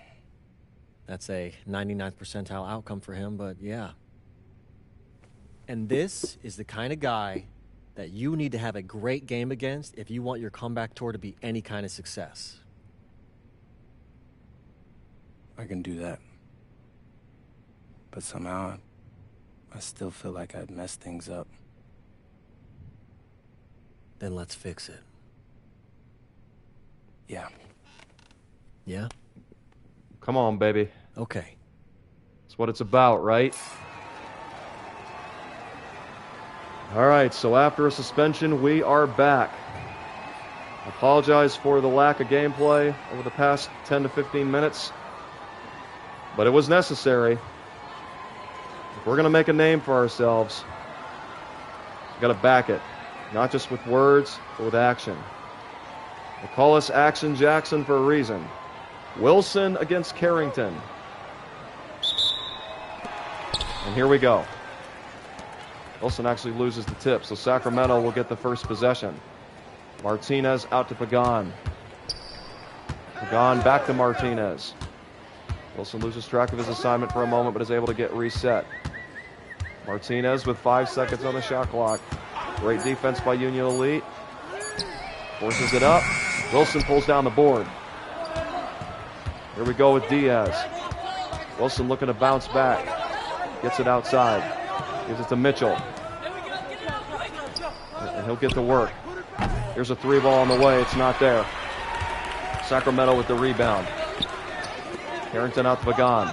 That's a 99th percentile outcome for him, but yeah. And this is the kind of guy that you need to have a great game against if you want your comeback tour to be any kind of success. I can do that. But somehow, I still feel like I'd messed things up. Then let's fix it. Yeah. Yeah? Come on, baby. Okay. That's what it's about, right? All right, so after a suspension, we are back. I apologize for the lack of gameplay over the past 10 to 15 minutes, but it was necessary. If we're going to make a name for ourselves, we've got to back it, not just with words, but with action. They call us Action Jackson for a reason. Wilson against Carrington. And here we go. Wilson actually loses the tip, so Sacramento will get the first possession. Martinez out to Pagan. Pagan back to Martinez. Wilson loses track of his assignment for a moment, but is able to get reset. Martinez with 5 seconds on the shot clock. Great defense by Union Elite. Forces it up. Wilson pulls down the board. Here we go with Diaz. Wilson looking to bounce back. Gets it outside. Gives it to Mitchell. And he'll get to work. Here's a 3-ball on the way. It's not there. Sacramento with the rebound. Carrington out to Pagan.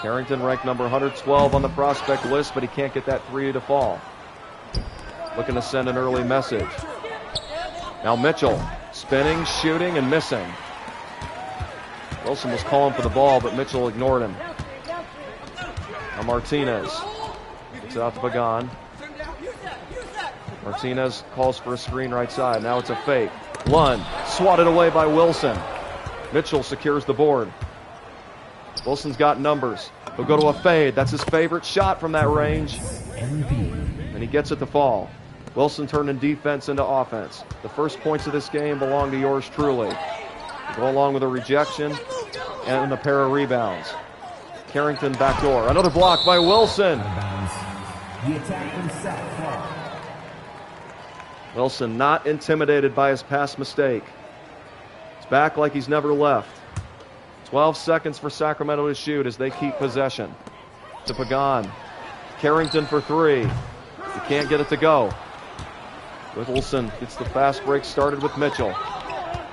Carrington ranked number 112 on the prospect list, but he can't get that 3 to fall. Looking to send an early message. Now Mitchell spinning, shooting, and missing. Wilson was calling for the ball, but Mitchell ignored him. Now Martinez gets it out to Pagan. Martinez calls for a screen right side. Now it's a fake. Lund swatted away by Wilson. Mitchell secures the board. Wilson's got numbers. He'll go to a fade. That's his favorite shot from that range. And he gets it to fall. Wilson turning defense into offense. The first points of this game belong to yours truly. Go along with a rejection and a pair of rebounds. Carrington backdoor. Another block by Wilson. Wilson not intimidated by his past mistake. He's back like he's never left. 12 seconds for Sacramento to shoot as they keep possession. To Pagan. Carrington for 3. He can't get it to go. Wilson gets the fast break started with Mitchell.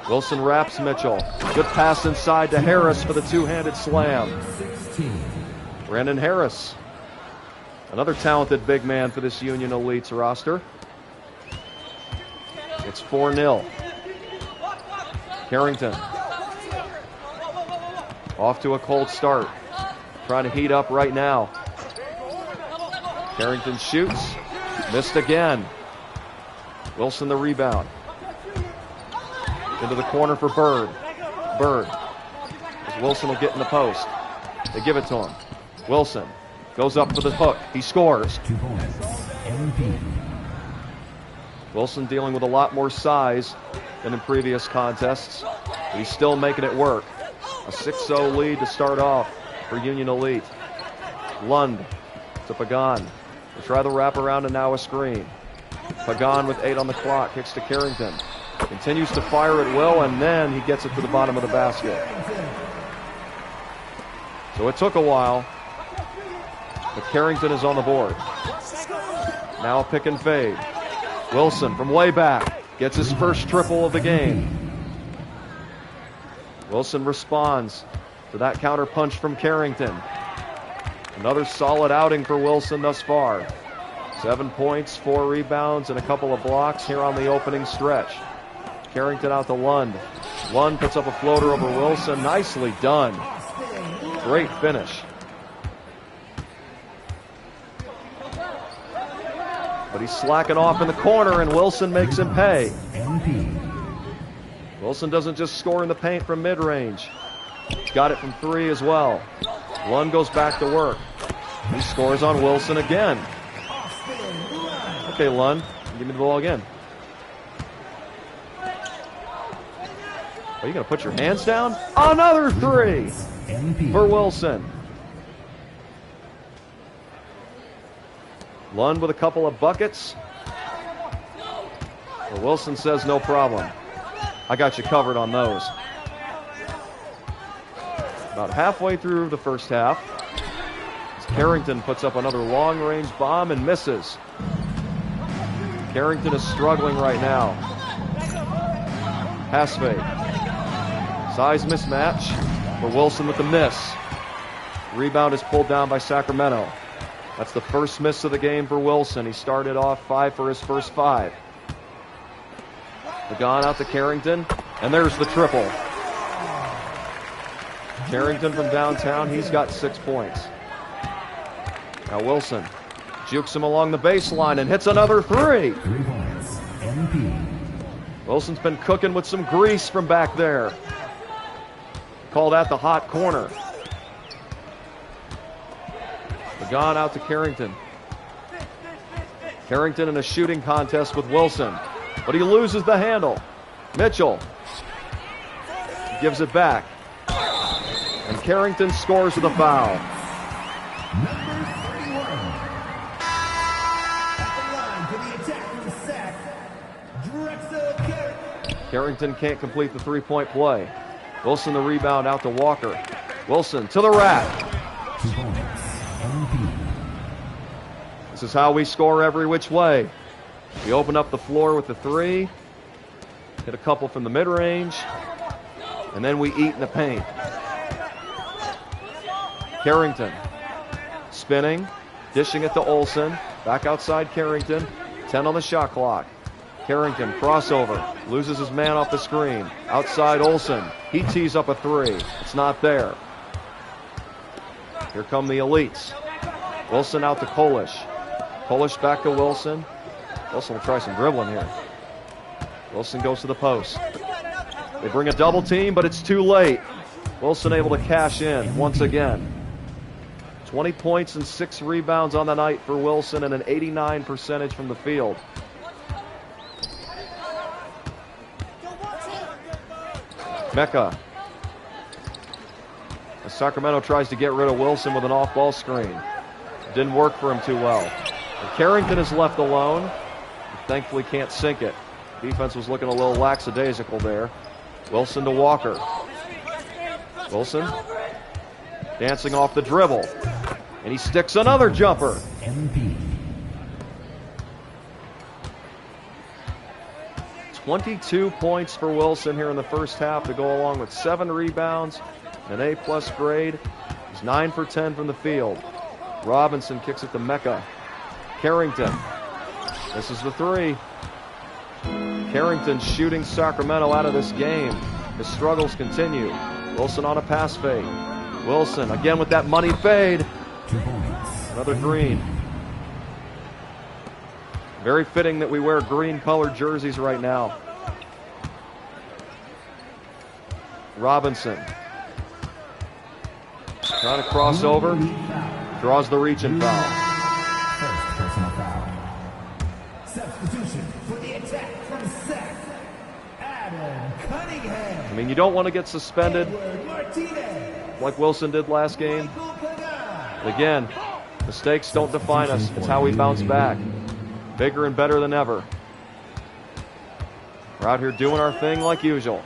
Wilson wraps Mitchell. Good pass inside to Harris for the two-handed slam. Brandon Harris. Another talented big man for this Union Elites roster. It's 4-0. Carrington. Off to a cold start. Trying to heat up right now. Carrington shoots. Missed again. Wilson the rebound. Into the corner for Bird. Bird. As Wilson will get in the post. They give it to him. Wilson goes up for the hook. He scores. 2 points. MVP. Wilson dealing with a lot more size than in previous contests. But he's still making it work. A 6-0 lead to start off for Union Elite. Lund to Pagan. They try the wraparound and now a screen. Pagan with 8 on the clock. Kicks to Carrington. Continues to fire at will, and then he gets it to the bottom of the basket. So it took a while, but Carrington is on the board. Now pick and fade. Wilson from way back gets his first triple of the game. Wilson responds to that counter punch from Carrington. Another solid outing for Wilson thus far. 7 points, 4 rebounds, and a couple of blocks here on the opening stretch. Carrington out to Lund. Lund puts up a floater over Wilson. Nicely done. Great finish. But he's slacking off in the corner, and Wilson makes him pay. Wilson doesn't just score in the paint from mid-range. He's got it from 3 as well. Lund goes back to work. He scores on Wilson again. Okay, Lund, give me the ball again. Are you going to put your hands down? Another three for Wilson. Lund with a couple of buckets. Well, Wilson says no problem. I got you covered on those. About halfway through the first half, Carrington puts up another long-range bomb and misses. Carrington is struggling right now. Pass fake. Size mismatch for Wilson with the miss. Rebound is pulled down by Sacramento. That's the first miss of the game for Wilson. He started off 5 for his first 5. Pagan out to Carrington, and there's the triple. Carrington from downtown, he's got 6 points. Now Wilson jukes him along the baseline and hits another 3. 3 points. MP. Wilson's been cooking with some grease from back there. Call that the hot corner. Pagan out to Carrington. Carrington in a shooting contest with Wilson, but he loses the handle. Mitchell gives it back. And Carrington scores with a foul. Number 31. At the line for the attack from the sack. Drexel Carrington can't complete the 3-point play. Wilson the rebound out to Walker. Wilson to the rack. 2 points. MP. This is how we score every which way. We open up the floor with the 3, hit a couple from the mid-range, and then we eat in the paint. Carrington spinning, dishing it to Olsen. Back outside Carrington. 10 on the shot clock. Carrington crossover, loses his man off the screen. Outside Olsen. He tees up a 3. It's not there. Here come the elites. Wilson out to Kolish. Kolish back to Wilson. Wilson will try some dribbling here. Wilson goes to the post. They bring a double team, but it's too late. Wilson able to cash in once again. 20 points and 6 rebounds on the night for Wilson and an 89% from the field. Mecca. As Sacramento tries to get rid of Wilson with an off-ball screen. Didn't work for him too well. And Carrington is left alone. He thankfully can't sink it. Defense was looking a little lackadaisical there. Wilson to Walker. Wilson dancing off the dribble. And he sticks another jumper. MP. 22 points for Wilson here in the first half to go along with 7 rebounds, an A+ grade. He's 9 for 10 from the field. Robinson kicks it to Mecca. Carrington. This is the 3. Carrington shooting Sacramento out of this game. His struggles continue. Wilson on a pass fade. Wilson again with that money fade. 2 points. Another green. Very fitting that we wear green colored jerseys right now. Robinson. Trying to cross over. Draws the reach and foul. First personal foul. Substitution for the attack from Sac. Adam Cunningham. I mean, you don't want to get suspended like Wilson did last game. But again, mistakes don't define us. It's how we bounce back. Bigger and better than ever. We're out here doing our thing like usual.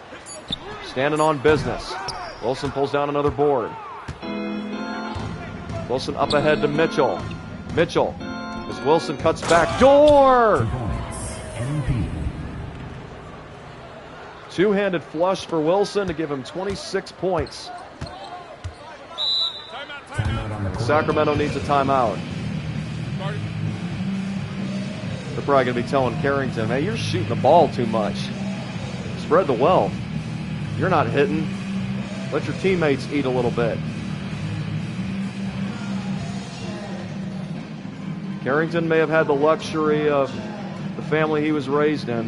Standing on business. Wilson pulls down another board. Wilson up ahead to Mitchell. Mitchell, as Wilson cuts back. Door! Two-handed flush for Wilson to give him 26 points. Sacramento needs a timeout. They're probably going to be telling Carrington, hey, you're shooting the ball too much. Spread the wealth. You're not hitting. Let your teammates eat a little bit. Carrington may have had the luxury of the family he was raised in,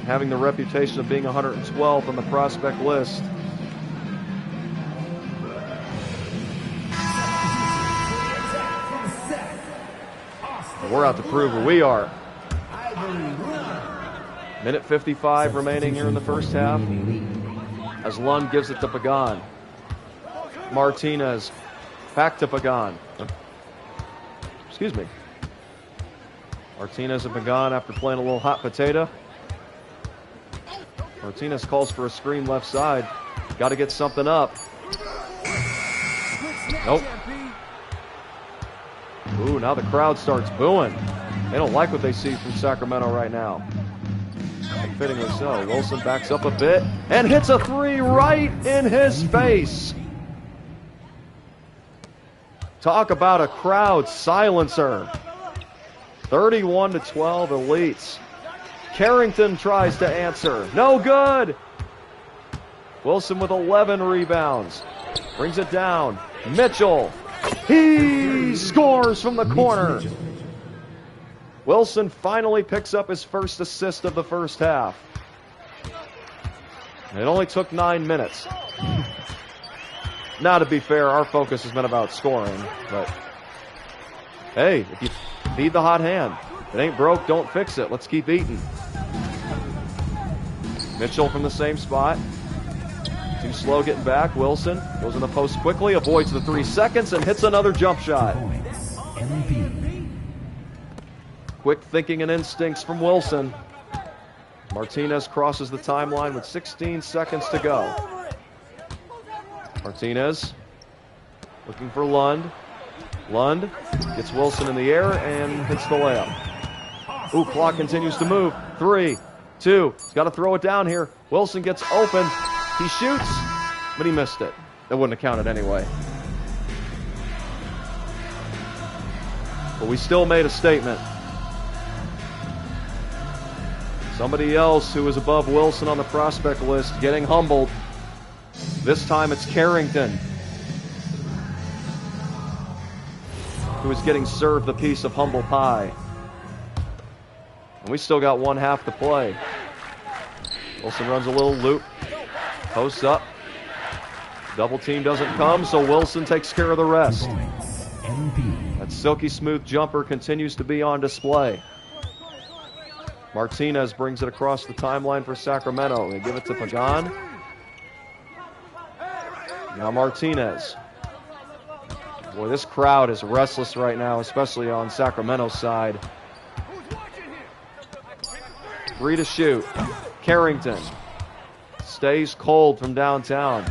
having the reputation of being 112th on the prospect list. We're out to prove who we are. Minute 55 remaining here in the first half. As Lund gives it to Pagan. Martinez back to Pagan. Excuse me. Martinez and Pagan after playing a little hot potato. Martinez calls for a screen left side. Got to get something up. Nope. Ooh, now the crowd starts booing. They don't like what they see from Sacramento right now. And fittingly so. Wilson backs up a bit and hits a three right in his face. Talk about a crowd silencer. 31-12 Elites. Carrington tries to answer. No good. Wilson with 11 rebounds. Brings it down. Mitchell. He scores from the corner. Wilson finally picks up his first assist of the first half. It only took 9 minutes. Now, to be fair, our focus has been about scoring, but hey, if you need the hot hand, if it ain't broke, don't fix it. Let's keep eating. Mitchell from the same spot. Too slow getting back. Wilson goes in the post quickly, avoids the 3 seconds, and hits another jump shot. Quick thinking and instincts from Wilson. Martinez crosses the timeline with 16 seconds to go. Martinez looking for Lund. Lund gets Wilson in the air and hits the layup. Ooh, clock continues to move. 3, 2, he's got to throw it down here. Wilson gets open. He shoots, but he missed it. That wouldn't have counted anyway. But we still made a statement. Somebody else who is above Wilson on the prospect list getting humbled. This time it's Carrington, who is getting served the piece of humble pie. And we still got 1 half to play. Wilson runs a little loop. Posts up. Double team doesn't come, so Wilson takes care of the rest. That silky smooth jumper continues to be on display. Martinez brings it across the timeline for Sacramento. They give it to Pagan. Now Martinez. Boy, this crowd is restless right now, especially on Sacramento's side. 3 to shoot. Carrington stays cold from downtown.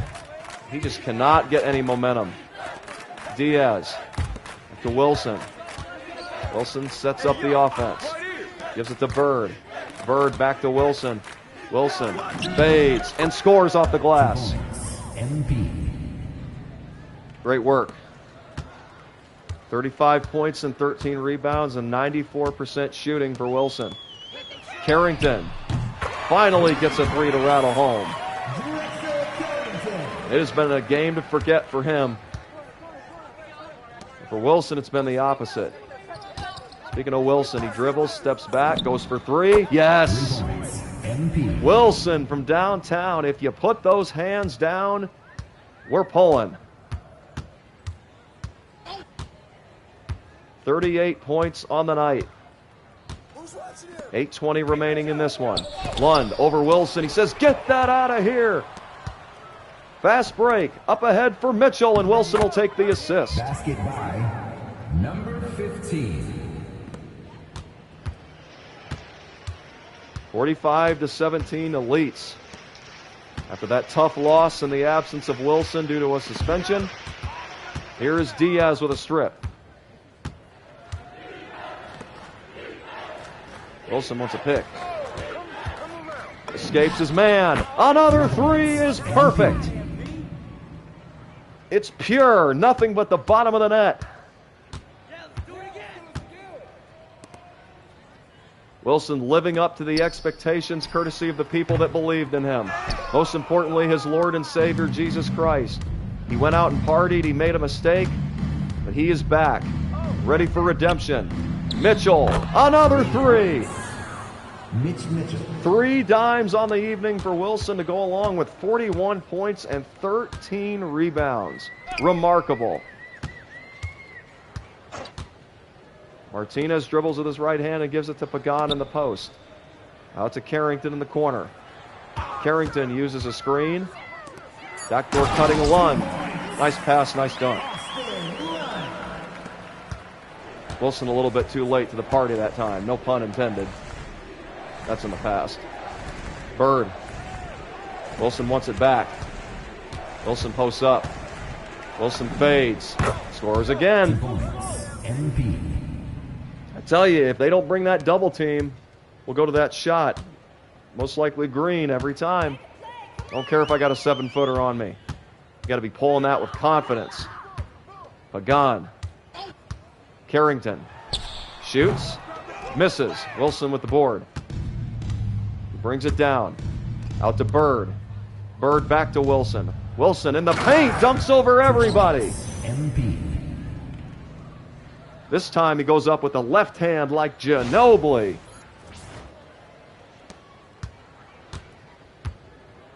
He just cannot get any momentum. Diaz to Wilson. Wilson sets up the offense. Gives it to Bird. Bird back to Wilson. Wilson fades and scores off the glass. Great work. 35 points and 13 rebounds and 94% shooting for Wilson. Carrington finally gets a 3 to rattle home. It has been a game to forget for him. For Wilson, it's been the opposite. Speaking of Wilson, he dribbles, steps back, goes for 3. Yes! Wilson from downtown. If you put those hands down, we're pulling. 38 points on the night. 8:20 remaining in this one. Lund over Wilson. He says, get that out of here. Fast break. Up ahead for Mitchell, and Wilson will take the assist. Basket by number 15. 45-17 Elites. After that tough loss in the absence of Wilson due to a suspension, here is Diaz with a strip. Wilson wants a pick. Escapes his man. Another 3 is perfect. It's pure. Nothing but the bottom of the net. Wilson living up to the expectations courtesy of the people that believed in him. Most importantly, his Lord and Savior, Jesus Christ. He went out and partied. He made a mistake, but he is back, ready for redemption. Mitchell, another 3. Mitchell. 3 dimes on the evening for Wilson to go along with 41 points and 13 rebounds. Remarkable. Martinez dribbles with his right hand and gives it to Pagan in the post. Out to Carrington in the corner. Carrington uses a screen. Backdoor cutting one. Nice pass, nice dunk. Wilson a little bit too late to the party that time. No pun intended. That's in the past. Bird. Wilson wants it back. Wilson posts up. Wilson fades. Scores again. I tell you, if they don't bring that double team, we'll go to that shot. Most likely green every time. Don't care if I got a 7-footer on me. You got to be pulling that with confidence. Pagan. Carrington. Shoots. Misses. Wilson with the board. He brings it down. Out to Bird. Bird back to Wilson. Wilson in the paint. Dunks over everybody. This time he goes up with the left hand like Ginobili.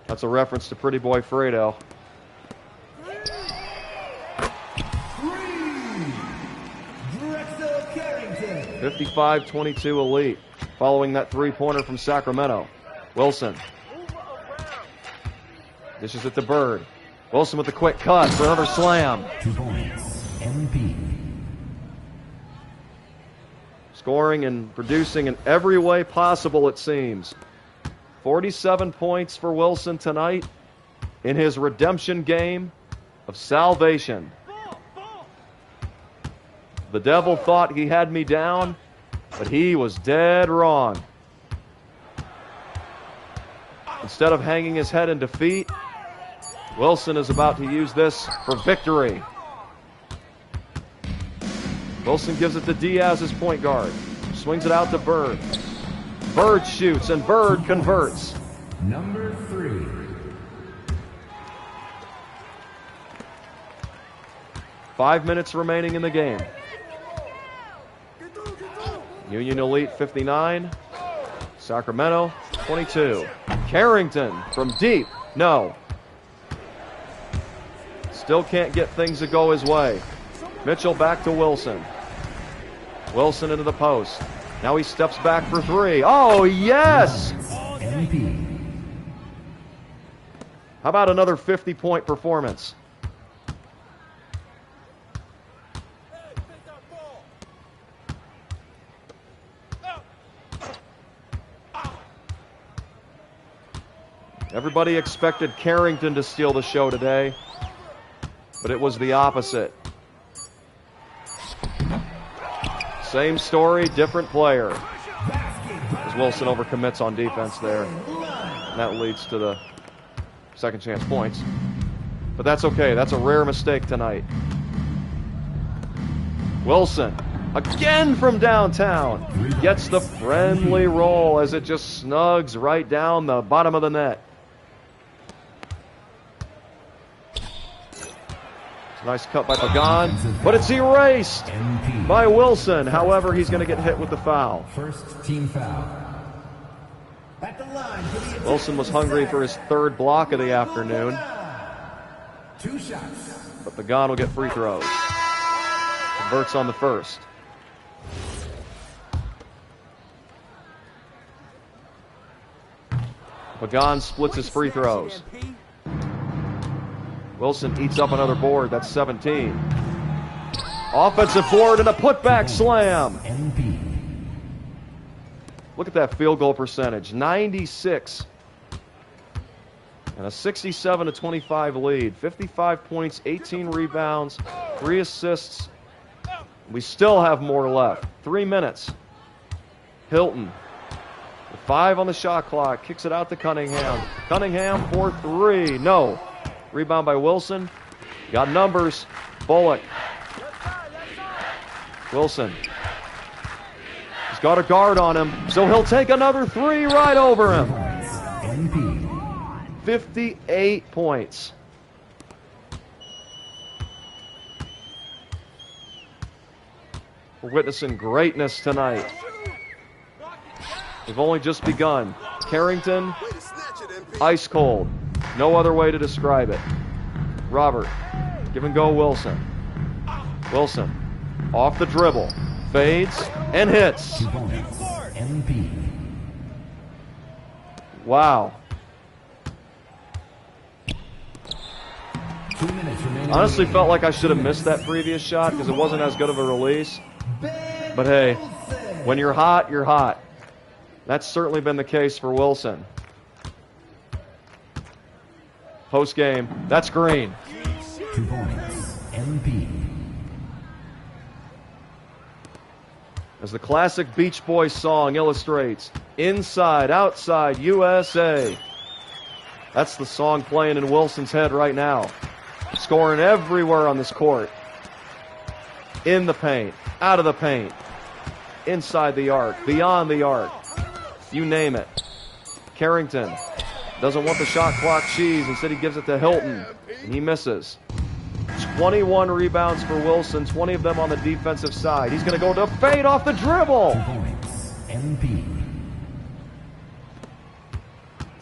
That's a reference to Pretty Boy Fredo. 55-22 Elite. Following that three-pointer from Sacramento. Wilson. Dishes it to Bird. Wilson with the quick cut for another slam. 2 points. MP. Scoring and producing in every way possible, it seems. 47 points for Wilson tonight in his redemption game of salvation. The devil thought he had me down, but he was dead wrong. Instead of hanging his head in defeat, Wilson is about to use this for victory. Wilson gives it to Diaz as point guard. Swings it out to Bird. Bird shoots and Bird converts. Number 3. Five minutes remaining in the game. Union Elite 59. Sacramento 22. Carrington from deep. No. Still can't get things to go his way. Mitchell back to Wilson. Wilson into the post. Now he steps back for three. Oh, yes! How about another 50-point performance? Everybody expected Carrington to steal the show today, but it was the opposite. Same story, different player. As Wilson overcommits on defense there. And that leads to the second chance points. But that's okay. That's a rare mistake tonight. Wilson, again from downtown, gets the friendly roll as it just snugs right down the bottom of the net. Nice cut by Pagan, but it's erased by Wilson. However, he's going to get hit with the foul. First team foul. Wilson was hungry for his third block of the afternoon. 2 shots. But Pagan will get free throws. Converts on the first. Pagan splits his free throws. Wilson eats up another board. That's 17. Offensive board and a putback slam. Look at that field goal percentage. 96. And a 67-25 lead. 55 points, 18 rebounds, 3 assists. We still have more left. 3 minutes. Hilton. With 5 on the shot clock. Kicks it out to Cunningham. Cunningham for 3. No. Rebound by Wilson. Got numbers. Bullock. Wilson. He's got a guard on him, so he'll take another 3 right over him. 58 points. We're witnessing greatness tonight. We've only just begun. Carrington, ice cold. No other way to describe it. Robert, give and go Wilson. Wilson, off the dribble. Fades and hits. Opponents, MP. Wow. 2 minutes remaining. Honestly felt like I should have missed that previous shot because it wasn't as good of a release. But hey, when you're hot, you're hot. That's certainly been the case for Wilson. Post game, that's green. 2 points, MP. As the classic Beach Boys song illustrates, Inside, Outside, USA. That's the song playing in Wilson's head right now. Scoring everywhere on this court. In the paint, out of the paint, inside the arc, beyond the arc. You name it. Carrington doesn't want the shot clock cheese. Instead, he gives it to Hilton, and he misses. 21 rebounds for Wilson, 20 of them on the defensive side. He's going to go to fade off the dribble. 2 points, MP.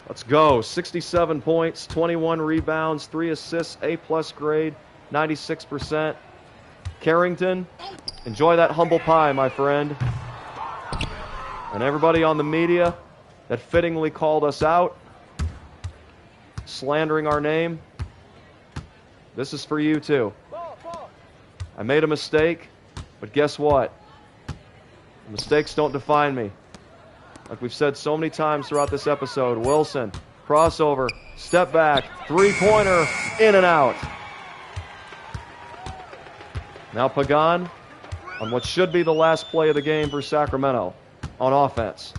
Let's go. 67 points, 21 rebounds, 3 assists, A+ grade, 96%. Carrington, enjoy that humble pie, my friend. And everybody on the media that fittingly called us out, slandering our name, this is for you too. I made a mistake, but guess what? Mistakes don't define me. Like we've said so many times throughout this episode, Wilson, crossover, step back, three-pointer, in and out. Now Pagan on what should be the last play of the game for Sacramento on offense.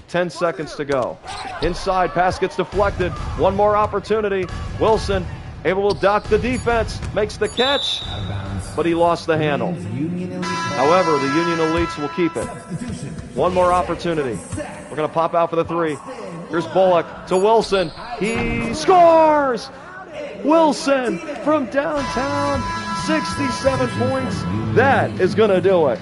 10 seconds to go. Inside, pass gets deflected. One more opportunity. Wilson able to dock the defense, makes the catch, but he lost the handle. However, the Union Elites will keep it. One more opportunity. We're going to pop out for the three. Here's Bullock to Wilson. He scores! Wilson from downtown, 67 points. That is going to do it.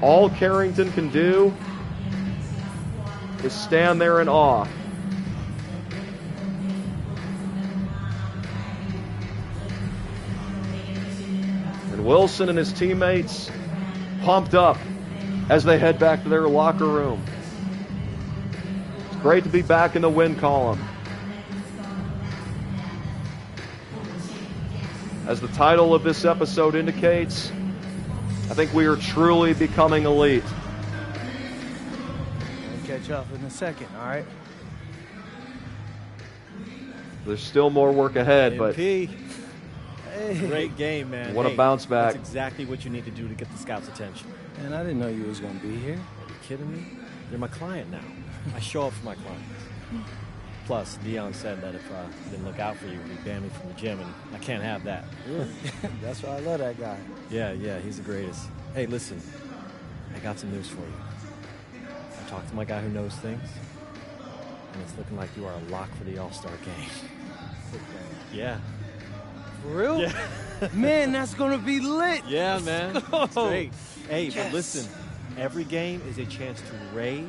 All Carrington can do is stand there in awe. And Wilson and his teammates pumped up as they head back to their locker room. It's great to be back in the win column. As the title of this episode indicates, I think we are truly becoming elite. I'll catch up in a second, all right? There's still more work ahead, but MP. Great game, man. what a bounce back. That's exactly what you need to do to get the scouts' attention. Man, I didn't know you was going to be here. Are you kidding me? You're my client now. I show up for my clients. Plus, Dion said that if I didn't look out for you, he'd ban me from the gym, and I can't have that. That's why I love that guy. Yeah, he's the greatest. Hey, listen, I got some news for you. I talked to my guy who knows things, and it's looking like you are a lock for the All-Star game. Yeah. For real? Yeah. Man, that's going to be lit. Yeah, man. It's great. Hey, Yes. but listen, every game is a chance to raise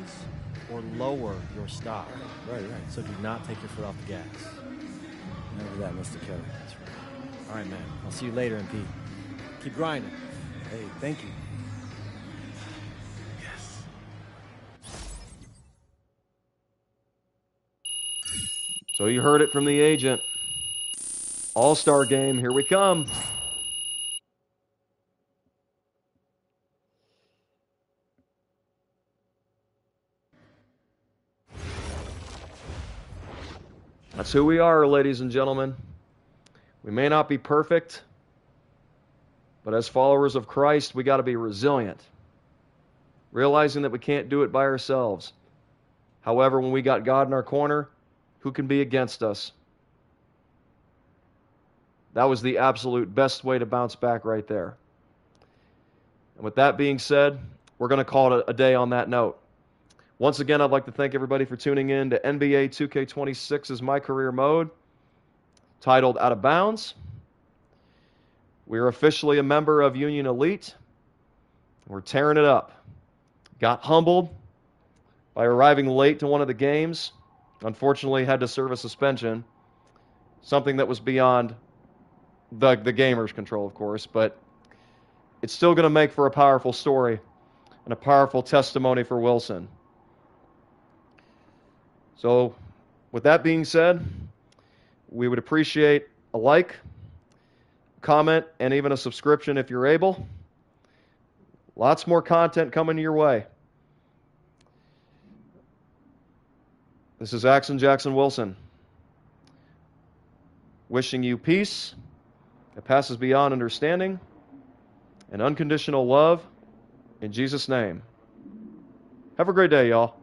or lower your stock. Right. So do not take your foot off the gas. Never that, Mr. Kelly. That's right. All right, man. I'll see you later, MP. Keep grinding. Hey, thank you. So you heard it from the agent. All-Star game, here we come. That's who we are, ladies and gentlemen. We may not be perfect, but as followers of Christ, we got to be resilient, realizing that we can't do it by ourselves. However, when we got God in our corner, who can be against us? That was the absolute best way to bounce back right there. And with that being said, we're going to call it a day on that note. Once again, I'd like to thank everybody for tuning in to NBA 2K26's My Career Mode, titled Out of Bounds. We are officially a member of Union Elite. We're tearing it up. Got humbled by arriving late to one of the games. Unfortunately, had to serve a suspension, something that was beyond the gamer's control, of course, but it's still going to make for a powerful story and a powerful testimony for Wilson. So, with that being said, we would appreciate a like, comment, and even a subscription if you're able. Lots more content coming your way. This is Axon Jackson Wilson, wishing you peace that passes beyond understanding and unconditional love in Jesus' name. Have a great day, y'all.